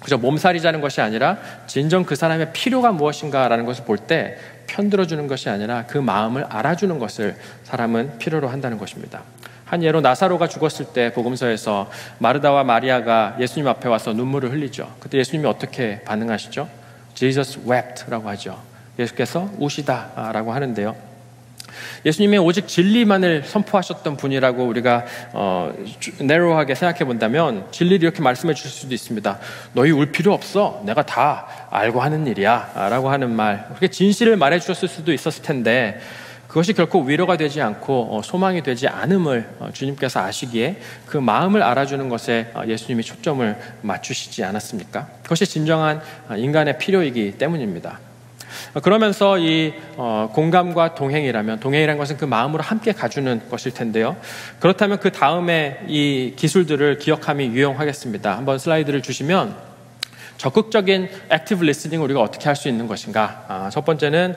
그저 몸살이자는 것이 아니라 진정 그 사람의 필요가 무엇인가라는 것을 볼 때 편들어주는 것이 아니라 그 마음을 알아주는 것을 사람은 필요로 한다는 것입니다. 한 예로 나사로가 죽었을 때 복음서에서 마르다와 마리아가 예수님 앞에 와서 눈물을 흘리죠. 그때 예수님이 어떻게 반응하시죠? Jesus wept라고 하죠. 예수께서 우시다라고 하는데요. 예수님이 오직 진리만을 선포하셨던 분이라고 우리가 내로하게 생각해 본다면 진리를 이렇게 말씀해 주실 수도 있습니다. 너희 울 필요 없어. 내가 다 알고 하는 일이야 라고 하는 말, 그렇게 진실을 말해 주셨을 수도 있었을 텐데 그것이 결코 위로가 되지 않고 소망이 되지 않음을 주님께서 아시기에 그 마음을 알아주는 것에 예수님이 초점을 맞추시지 않았습니까? 그것이 진정한 인간의 필요이기 때문입니다. 그러면서 이 공감과 동행이라면, 동행이라는 것은 그 마음으로 함께 가주는 것일 텐데요. 그렇다면 그 다음에 이 기술들을 기억함이 유용하겠습니다. 한번 슬라이드를 주시면 적극적인 액티브 리스닝을 우리가 어떻게 할 수 있는 것인가. 첫 번째는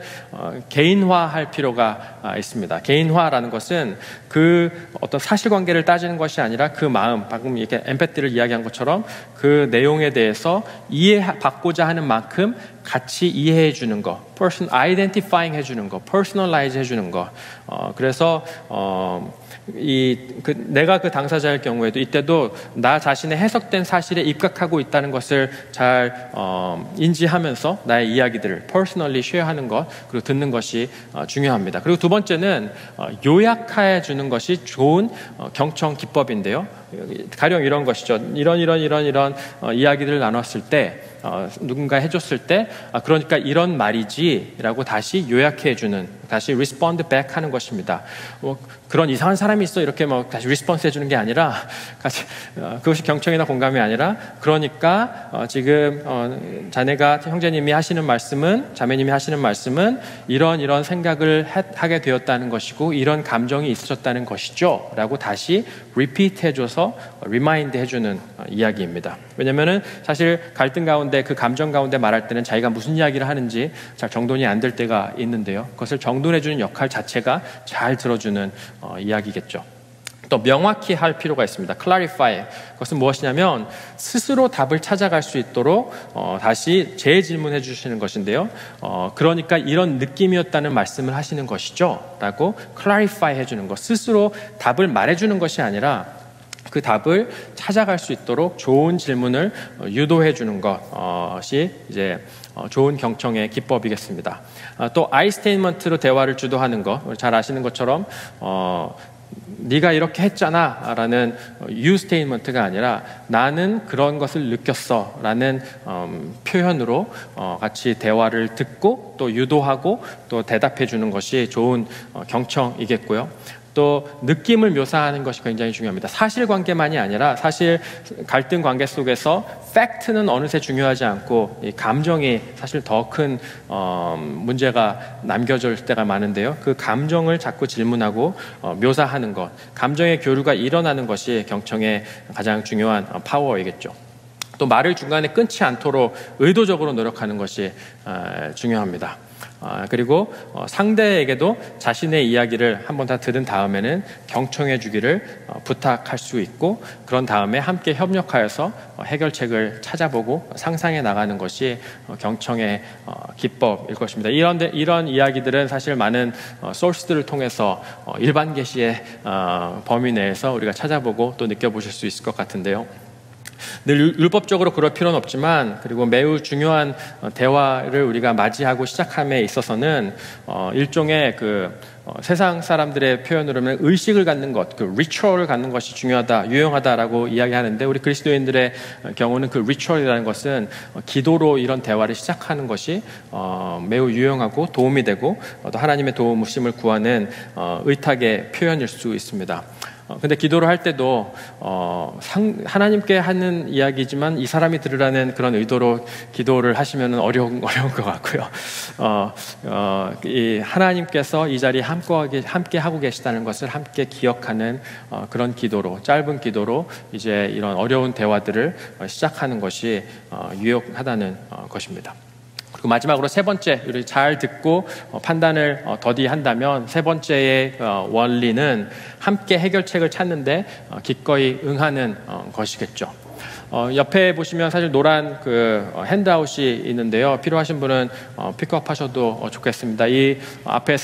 개인화할 필요가 있습니다. 개인화라는 것은 그 어떤 사실관계를 따지는 것이 아니라 그 마음, 방금 이렇게 엠패티를 이야기한 것처럼 그 내용에 대해서 이해받고자 하는 만큼 같이 이해해 주는 거, identifying 해주는 거, personalize 해주는 거. 그래서 내가 그 당사자일 경우에도 이때도 나 자신의 해석된 사실에 입각하고 있다는 것을 잘 인지하면서 나의 이야기들을 personally share하는 것, 그리고 듣는 것이 중요합니다. 그리고 두 번째는 요약해 주는 것이 좋은 경청 기법인데요. 가령 이런 것이죠. 이런 이야기들을 나눴을 때 누군가 해줬을 때 그러니까 이런 말이지 라고 다시 요약해주는, 다시 respond back 하는 것입니다. 그런 이상한 사람이 있어 이렇게 다시 response 해주는 게 아니라 그것이 경청이나 공감이 아니라 그러니까 지금 자네가 형제님이 하시는 말씀은, 자매님이 하시는 말씀은 이런 생각을 하게 되었다는 것이고 이런 감정이 있으셨다는 것이죠 라고 다시 repeat 해줘서 remind 해주는 이야기입니다. 왜냐면은 사실 갈등 가운데 그 감정 가운데 말할 때는 자기가 무슨 이야기를 하는지 잘 정돈이 안 될 때가 있는데요. 그것을 정돈해주는 역할 자체가 잘 들어주는 이야기겠죠. 또 명확히 할 필요가 있습니다. clarify. 그것은 무엇이냐면 스스로 답을 찾아갈 수 있도록 다시 재질문해 주시는 것인데요. 그러니까 이런 느낌이었다는 말씀을 하시는 것이죠 라고 clarify 해주는 것. 스스로 답을 말해주는 것이 아니라 그 답을 찾아갈 수 있도록 좋은 질문을 유도해 주는 것이 이제 좋은 경청의 기법이겠습니다. 또 I statement로 대화를 주도하는 것, 잘 아시는 것처럼 네가 이렇게 했잖아 라는 you statement가 아니라 나는 그런 것을 느꼈어 라는 표현으로 같이 대화를 듣고 또 유도하고 또 대답해 주는 것이 좋은 경청이겠고요. 또 느낌을 묘사하는 것이 굉장히 중요합니다. 사실관계만이 아니라 사실 갈등 관계 속에서 팩트는 어느새 중요하지 않고 이 감정이 사실 더 큰 문제가 남겨질 때가 많은데요. 그 감정을 자꾸 질문하고 묘사하는 것, 감정의 교류가 일어나는 것이 경청의 가장 중요한 파워이겠죠. 또 말을 중간에 끊지 않도록 의도적으로 노력하는 것이 중요합니다. 그리고 상대에게도 자신의 이야기를 한번 다 들은 다음에는 경청해 주기를 부탁할 수 있고, 그런 다음에 함께 협력하여서 해결책을 찾아보고 상상해 나가는 것이 경청의 기법일 것입니다. 이런 이야기들은 사실 많은 소스들을 통해서 일반 계시의 범위 내에서 우리가 찾아보고 또 느껴보실 수 있을 것 같은데요. 늘 율법적으로 그럴 필요는 없지만, 그리고 매우 중요한 대화를 우리가 맞이하고 시작함에 있어서는 일종의 세상 사람들의 표현으로 하면 의식을 갖는 것, 리추얼을 갖는 것이 중요하다, 유용하다라고 이야기하는데, 우리 그리스도인들의 경우는 그 리추얼이라는 것은 기도로 이런 대화를 시작하는 것이 매우 유용하고 도움이 되고, 또 하나님의 도우심을 구하는 의탁의 표현일 수 있습니다. 근데 기도를 할 때도 하나님께 하는 이야기지만 이 사람이 들으라는 그런 의도로 기도를 하시면 어려운 것 같고요. 이 하나님께서 이 자리에 함께 하고 계시다는 것을 함께 기억하는 그런 기도로, 짧은 기도로 이제 이런 어려운 대화들을 시작하는 것이 유용하다는 것입니다. 그리고 마지막으로 세 번째, 우리 잘 듣고 판단을 더디한다면 세 번째의 원리는 함께 해결책을 찾는데 기꺼이 응하는 것이겠죠. 옆에 보시면 사실 노란 핸드아웃이 있는데요. 필요하신 분은 픽업하셔도 좋겠습니다. 이 앞에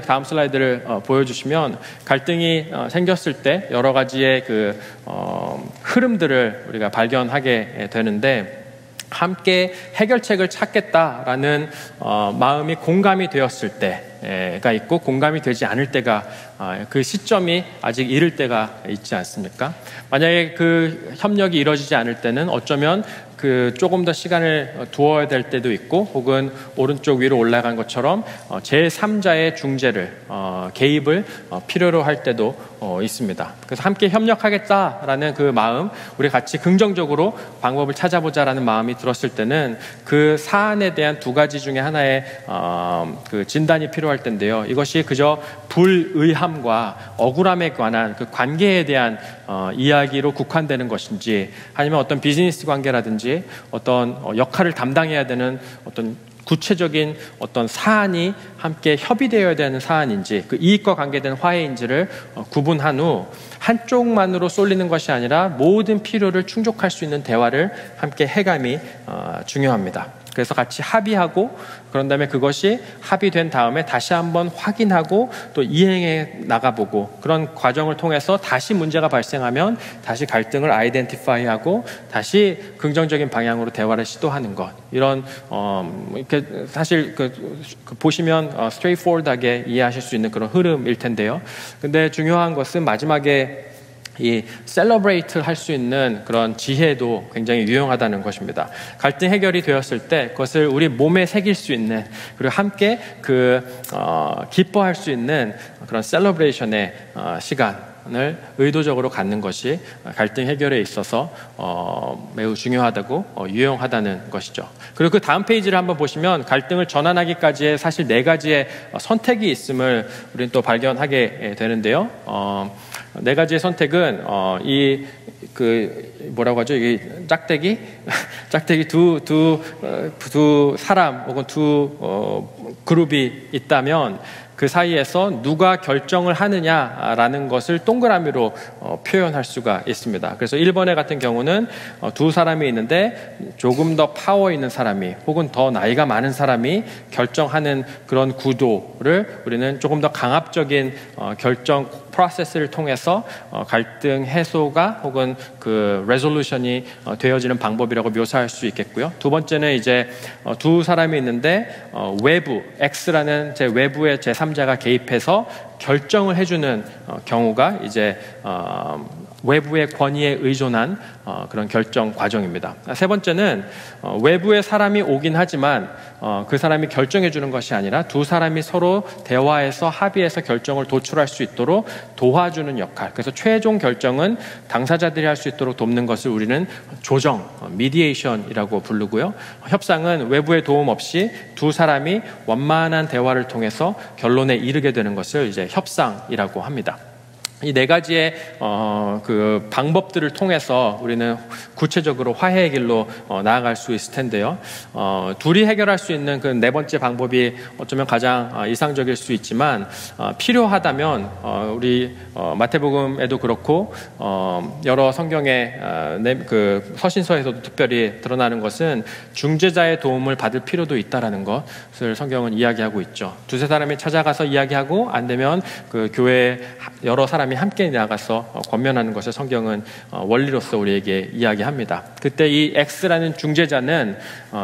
다음 슬라이드를 보여주시면 갈등이 생겼을 때 여러 가지의 흐름들을 우리가 발견하게 되는데, 함께 해결책을 찾겠다라는 마음이 공감이 되었을 때가 있고, 공감이 되지 않을 때가, 그 시점이 아직 이를 때가 있지 않습니까? 만약에 그 협력이 이루어지지 않을 때는 어쩌면 조금 더 시간을 두어야 될 때도 있고, 혹은 오른쪽 위로 올라간 것처럼 제3자의 중재를, 개입을 필요로 할 때도 있습니다. 그래서 함께 협력하겠다라는 그 마음, 우리 같이 긍정적으로 방법을 찾아보자라는 마음이 들었을 때는 그 사안에 대한 두 가지 중에 하나의 진단이 필요할 텐데요. 이것이 그저 불의함과 억울함에 관한 그 관계에 대한 이야기로 국한되는 것인지, 아니면 어떤 비즈니스 관계라든지 어떤 역할을 담당해야 되는 어떤 구체적인 어떤 사안이 함께 협의되어야 되는 사안인지, 그 이익과 관계된 화해인지를 구분한 후 한쪽만으로 쏠리는 것이 아니라 모든 필요를 충족할 수 있는 대화를 함께 해감이 중요합니다. 그래서 같이 합의하고, 그런 다음에 그것이 합의된 다음에 다시 한번 확인하고 또 이행해 나가보고, 그런 과정을 통해서 다시 문제가 발생하면 다시 갈등을 아이덴티파이하고 다시 긍정적인 방향으로 대화를 시도하는 것, 이런 이렇게 사실 보시면 straightforward하게 이해하실 수 있는 그런 흐름일 텐데요. 근데 중요한 것은 마지막에 이 셀러브레이트를 할 수 있는 그런 지혜도 굉장히 유용하다는 것입니다. 갈등 해결이 되었을 때 그것을 우리 몸에 새길 수 있는, 그리고 함께 기뻐할 수 있는 그런 셀러브레이션의 시간을 의도적으로 갖는 것이 갈등 해결에 있어서 매우 중요하다고 유용하다는 것이죠. 그리고 그 다음 페이지를 한번 보시면 갈등을 전환하기까지의 사실 4가지의 선택이 있음을 우리는 또 발견하게 되는데요. 4가지의 선택은 뭐라고 하죠? 이 짝대기 두 사람 혹은 두 그룹이 있다면 그 사이에서 누가 결정을 하느냐라는 것을 동그라미로 표현할 수가 있습니다. 그래서 1번에 같은 경우는 두 사람이 있는데 조금 더 파워 있는 사람이 혹은 더 나이가 많은 사람이 결정하는 그런 구도를 우리는 조금 더 강압적인 결정 프로세스를 통해서 갈등 해소가 혹은 그 레졸루션이 되어지는 방법이라고 묘사할 수 있겠고요. 두 번째는 이제 두 사람이 있는데 외부 X라는 외부의 제3자가 개입해서 결정을 해주는 경우가 이제 외부의 권위에 의존한 그런 결정 과정입니다. 세 번째는 외부의 사람이 오긴 하지만 그 사람이 결정해 주는 것이 아니라 두 사람이 서로 대화해서 합의해서 결정을 도출할 수 있도록 도와주는 역할. 그래서 최종 결정은 당사자들이 할 수 있도록 돕는 것을 우리는 조정, 미디에이션이라고 부르고요. 협상은 외부의 도움 없이 두 사람이 원만한 대화를 통해서 결론에 이르게 되는 것을 이제 협상이라고 합니다. 이 네 가지의 그 방법들을 통해서 우리는 구체적으로 화해의 길로 나아갈 수 있을 텐데요. 둘이 해결할 수 있는 그 네 번째 방법이 어쩌면 가장 이상적일 수 있지만 필요하다면 우리 마태복음에도 그렇고 여러 성경의 그 서신서에서도 특별히 드러나는 것은 중재자의 도움을 받을 필요도 있다라는 것을 성경은 이야기하고 있죠. 두세 사람이 찾아가서 이야기하고 안 되면 그 교회 여러 사람이 함께 나가서 권면하는 것을 성경은 원리로서 우리에게 이야기합니다. 그때 이 X라는 중재자는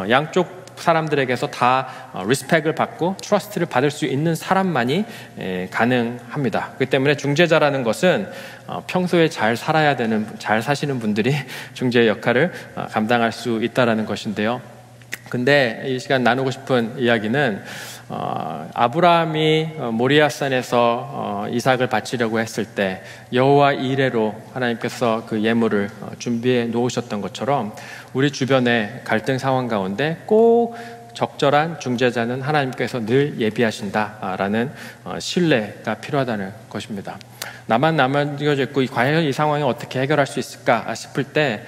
양쪽 사람들에게서 다 리스펙을 받고 트러스트를 받을 수 있는 사람만이 가능합니다. 그렇기 때문에 중재자라는 것은 평소에 잘 살아야 되는, 잘 사시는 분들이 중재 역할을 감당할 수 있다는 것인데요. 근데 이 시간 나누고 싶은 이야기는 아브라함이 모리아산에서 이삭을 바치려고 했을 때 여호와 이레로 하나님께서 그 예물을 준비해 놓으셨던 것처럼 우리 주변의 갈등 상황 가운데 꼭 적절한 중재자는 하나님께서 늘 예비하신다라는 신뢰가 필요하다는 것입니다. 나만 남겨져 있고 과연 이 상황을 어떻게 해결할 수 있을까 싶을 때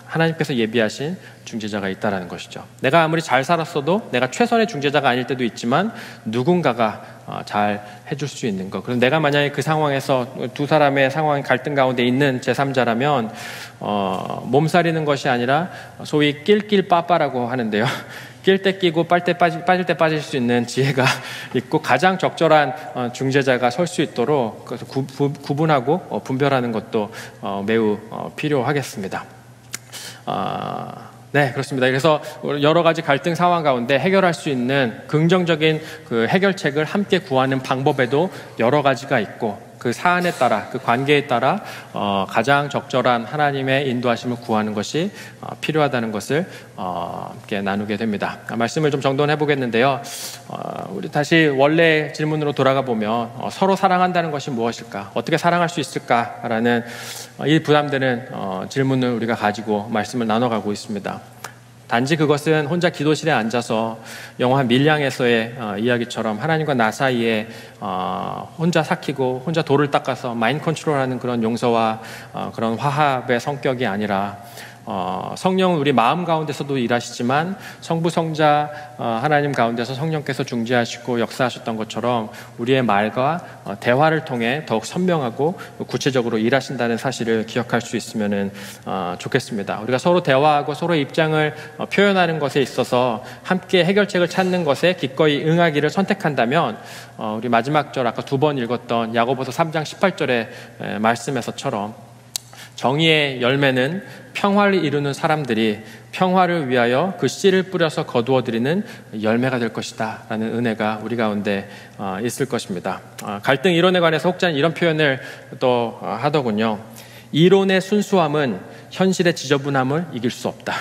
하나님께서 예비하신 중재자가 있다는 것이죠. 내가 아무리 잘 살았어도 내가 최선의 중재자가 아닐 때도 있지만 누군가가 잘 해줄 수 있는 것. 그럼 내가 만약에 그 상황에서 두 사람의 상황 갈등 가운데 있는 제3자라면 몸살이는 것이 아니라 소위 낄낄빠빠라고 하는데요. 낄 때 끼고 빠질 때 빠질 수 있는 지혜가 있고 가장 적절한 중재자가 설 수 있도록 그래서 구분하고 분별하는 것도 매우 필요하겠습니다. 네, 그렇습니다. 그래서 여러 가지 갈등 상황 가운데 해결할 수 있는 긍정적인 그 해결책을 함께 구하는 방법에도 여러 가지가 있고 그 사안에 따라, 그 관계에 따라 가장 적절한 하나님의 인도하심을 구하는 것이 필요하다는 것을 함께 나누게 됩니다. 말씀을 좀 정돈해 보겠는데요. 우리 다시 원래 질문으로 돌아가 보면 서로 사랑한다는 것이 무엇일까? 어떻게 사랑할 수 있을까라는 이 부담되는 질문을 우리가 가지고 말씀을 나눠가고 있습니다. 단지 그것은 혼자 기도실에 앉아서 영화 밀양에서의 이야기처럼 하나님과 나 사이에 혼자 삭히고 혼자 돌을 닦아서 마인드 컨트롤하는 그런 용서와 그런 화합의 성격이 아니라 성령은 우리 마음 가운데서도 일하시지만 성부 성자 하나님 가운데서 성령께서 중재하시고 역사하셨던 것처럼 우리의 말과 대화를 통해 더욱 선명하고 구체적으로 일하신다는 사실을 기억할 수 있으면 좋겠습니다. 우리가 서로 대화하고 서로의 입장을 표현하는 것에 있어서 함께 해결책을 찾는 것에 기꺼이 응하기를 선택한다면 우리 마지막 절 아까 두 번 읽었던 야고보서 3장 18절의 말씀에서처럼 정의의 열매는 평화를 이루는 사람들이 평화를 위하여 그 씨를 뿌려서 거두어들이는 열매가 될 것이다 라는 은혜가 우리 가운데 있을 것입니다. 갈등 이론에 관해서 혹자는 이런 표현을 또 하더군요. 이론의 순수함은 현실의 지저분함을 이길 수 없다.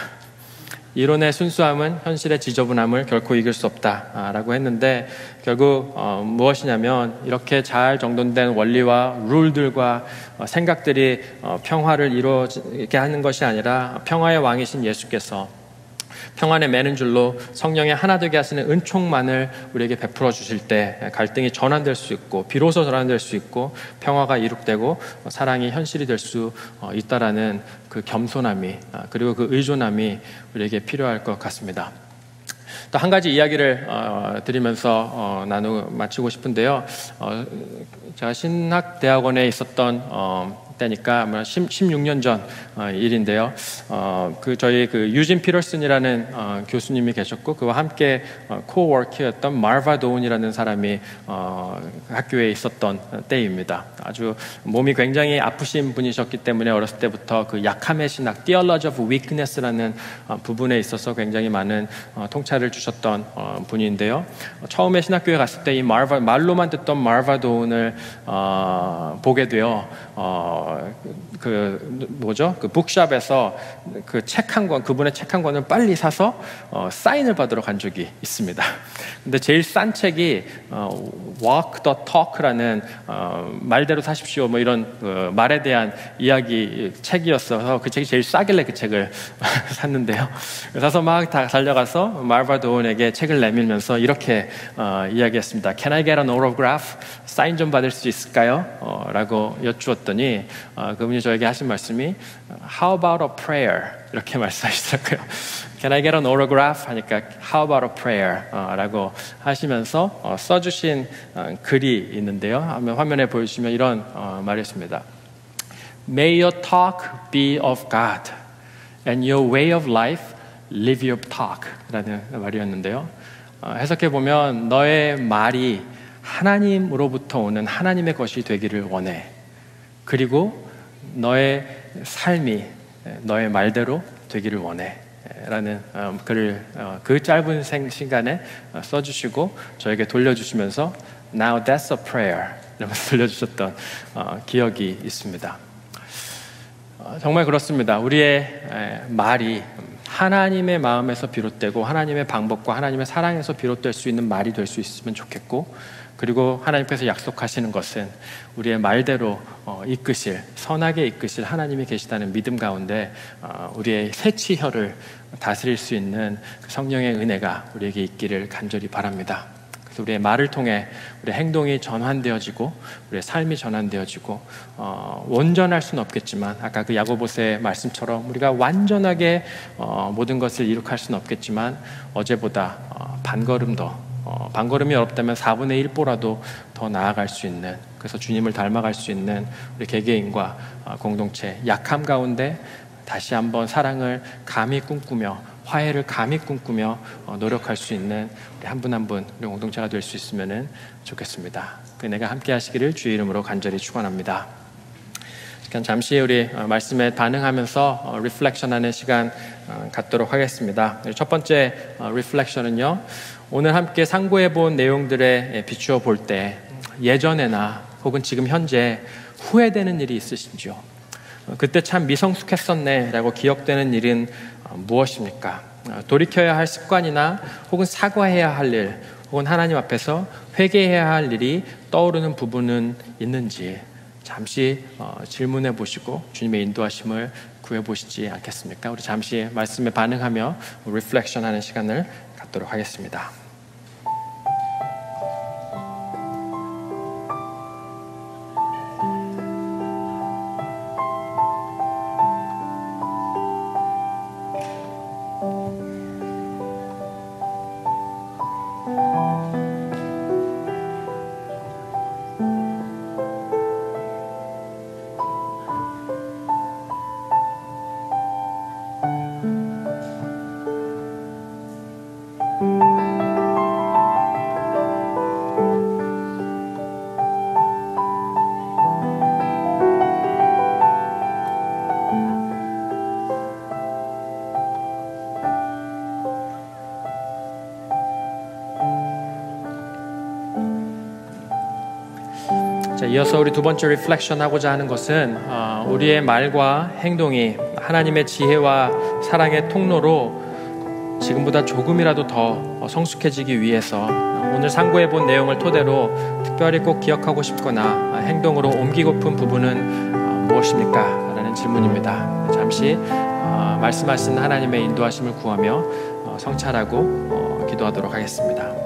이론의 순수함은 현실의 지저분함을 결코 이길 수 없다라고 했는데 결국 무엇이냐면 이렇게 잘 정돈된 원리와 룰들과 생각들이 평화를 이루게 하는 것이 아니라 평화의 왕이신 예수께서 평안에 매는 줄로 성령의 하나 되게 하시는 은총만을 우리에게 베풀어 주실 때 갈등이 전환될 수 있고 비로소 전환될 수 있고 평화가 이룩되고 사랑이 현실이 될 수 있다라는 그 겸손함이 그리고 그 의존함이 우리에게 필요할 것 같습니다. 또 한 가지 이야기를 드리면서 마치고 싶은데요. 제가 신학대학원에 있었던 때니까 16년 전 일인데요. 저희 유진 피터슨이라는 교수님이 계셨고 그와 함께 코워크였던 마르바 도운이라는 사람이 학교에 있었던 때입니다. 아주 몸이 굉장히 아프신 분이셨기 때문에 어렸을 때부터 그 약함의 신학, Theology of Weakness라는 부분에 있어서 굉장히 많은 통찰을 주셨던 분인데요. 처음에 신학교에 갔을 때 이 말로만 듣던 마르바 도운을 보게 되어 그 북샵에서 그 책 한 권, 그분의 책 한 권을 빨리 사서 사인을 받으러 간 적이 있습니다. 근데 제일 싼 책이 Walk the Talk라는 말대로 사십시오 뭐 이런 말에 대한 이야기 책이었어서 그 책이 제일 싸길래 그 책을 샀는데요. 사서 막 다 달려가서 마르바 도온에게 책을 내밀면서 이렇게 이야기했습니다. Can I get an autograph? 사인 좀 받을 수 있을까요? 라고 여쭈었더니 그분이 저에게 하신 말씀이 How about a prayer? 이렇게 말씀하시더라고요. Can I get an autograph? 하니까 How about a prayer? 라고 하시면서 써주신 글이 있는데요. 한번 화면에 보여주시면 이런 말이었습니다. May your talk be of God and your way of life live your talk 라는 말이었는데요. 해석해보면 너의 말이 하나님으로부터 오는 하나님의 것이 되기를 원해. 그리고 너의 삶이 너의 말대로 되기를 원해 라는 글을 그 짧은 시간에 써주시고 저에게 돌려주시면서 Now that's a prayer 이러면서 돌려주셨던 기억이 있습니다. 정말 그렇습니다. 우리의 말이 하나님의 마음에서 비롯되고 하나님의 방법과 하나님의 사랑에서 비롯될 수 있는 말이 될 수 있으면 좋겠고, 그리고 하나님께서 약속하시는 것은 우리의 말대로 이끄실, 선하게 이끄실 하나님이 계시다는 믿음 가운데 우리의 새치혀를 다스릴 수 있는 그 성령의 은혜가 우리에게 있기를 간절히 바랍니다. 그래서 우리의 말을 통해 우리의 행동이 전환되어지고 우리의 삶이 전환되어지고 온전할 수는 없겠지만 아까 그 야고보서의 말씀처럼 우리가 완전하게 모든 것을 이룩할 수는 없겠지만 어제보다 반걸음 더 반걸음이 어렵다면 4분의 1보라도 더 나아갈 수 있는, 그래서 주님을 닮아갈 수 있는 우리 개개인과 공동체, 약함 가운데 다시 한번 사랑을 감히 꿈꾸며 화해를 감히 꿈꾸며 노력할 수 있는 우리 한 분 한 분 우리 공동체가 될 수 있으면 좋겠습니다. 그 은혜가 함께 하시기를 주의 이름으로 간절히 축원합니다. 잠시 우리 말씀에 반응하면서 리플렉션하는 시간 갖도록 하겠습니다. 첫 번째 리플렉션은요, 오늘 함께 상고해 본 내용들에 비추어 볼 때 예전에나 혹은 지금 현재 후회되는 일이 있으신지요? 그때 참 미성숙했었네 라고 기억되는 일은 무엇입니까? 돌이켜야 할 습관이나 혹은 사과해야 할 일, 혹은 하나님 앞에서 회개해야 할 일이 떠오르는 부분은 있는지 잠시 질문해 보시고 주님의 인도하심을 구해 보시지 않겠습니까? 우리 잠시 말씀에 반응하며 리플렉션 하는 시간을 갖도록 하겠습니다. 이어서 우리 두 번째 리플렉션 하고자 하는 것은 우리의 말과 행동이 하나님의 지혜와 사랑의 통로로 지금보다 조금이라도 더 성숙해지기 위해서 오늘 상고해 본 내용을 토대로 특별히 꼭 기억하고 싶거나 행동으로 옮기고픈 부분은 무엇입니까? 라는 질문입니다. 잠시 말씀하신 하나님의 인도하심을 구하며 성찰하고 기도하도록 하겠습니다.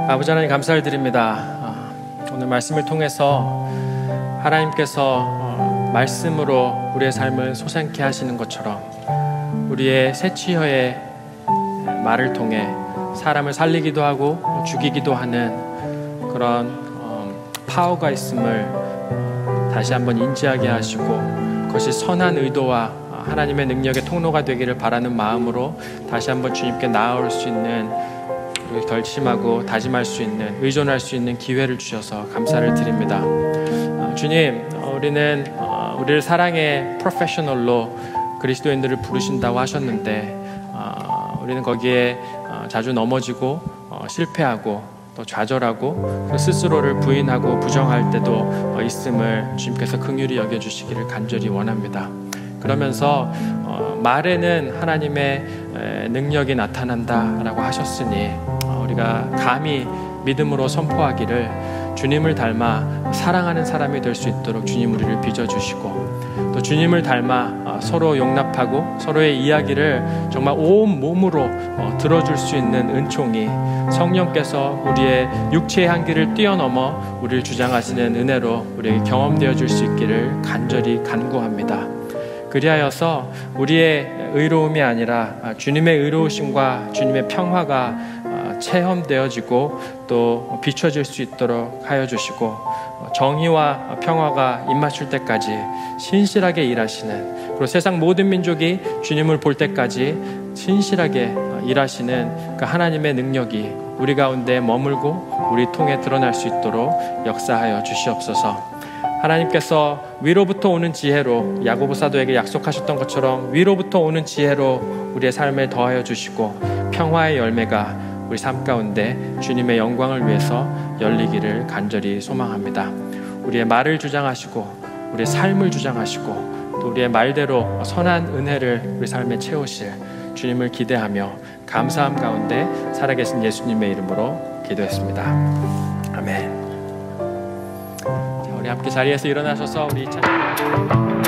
아버지 하나님 감사를 드립니다. 오늘 말씀을 통해서 하나님께서 말씀으로 우리의 삶을 솟아게 하시는 것처럼 우리의 새치혀의 말을 통해 사람을 살리기도 하고 죽이기도 하는 그런 파워가 있음을 다시 한번 인지하게 하시고 그것이 선한 의도와 하나님의 능력의 통로가 되기를 바라는 마음으로 다시 한번 주님께 나아올 수 있는, 결심하고 다짐할 수 있는, 의존할 수 있는 기회를 주셔서 감사를 드립니다. 주님, 우리를 사랑의 프로페셔널로 그리스도인들을 부르신다고 하셨는데 우리는 거기에 자주 넘어지고 실패하고 또 좌절하고 또 스스로를 부인하고 부정할 때도 있음을 주님께서 긍휼히 여겨주시기를 간절히 원합니다. 그러면서 말에는 하나님의 능력이 나타난다라고 하셨으니 우리가 감히 믿음으로 선포하기를 주님을 닮아 사랑하는 사람이 될 수 있도록 주님 우리를 빚어주시고 또 주님을 닮아 서로 용납하고 서로의 이야기를 정말 온 몸으로 들어줄 수 있는 은총이 성령께서 우리의 육체의 한계를 뛰어넘어 우리를 주장하시는 은혜로 우리에게 경험되어 줄 수 있기를 간절히 간구합니다. 그리하여서 우리의 의로움이 아니라 주님의 의로우심과 주님의 평화가 체험되어지고 또 비춰질 수 있도록 하여 주시고 정의와 평화가 입맞출 때까지 신실하게 일하시는, 그리고 세상 모든 민족이 주님을 볼 때까지 신실하게 일하시는 그 하나님의 능력이 우리 가운데 머물고 우리 통해 드러날 수 있도록 역사하여 주시옵소서. 하나님께서 위로부터 오는 지혜로 야고보 사도에게 약속하셨던 것처럼 위로부터 오는 지혜로 우리의 삶에 더하여 주시고 평화의 열매가 우리 삶 가운데 주님의 영광을 위해서 열리기를 간절히 소망합니다. 우리의 말을 주장하시고 우리의 삶을 주장하시고 또 우리의 말대로 선한 은혜를 우리 삶에 채우실 주님을 기대하며 감사함 가운데 살아계신 예수님의 이름으로 기도했습니다. 아멘. 우리 함께 자리에서 일어나셔서 우리 찬양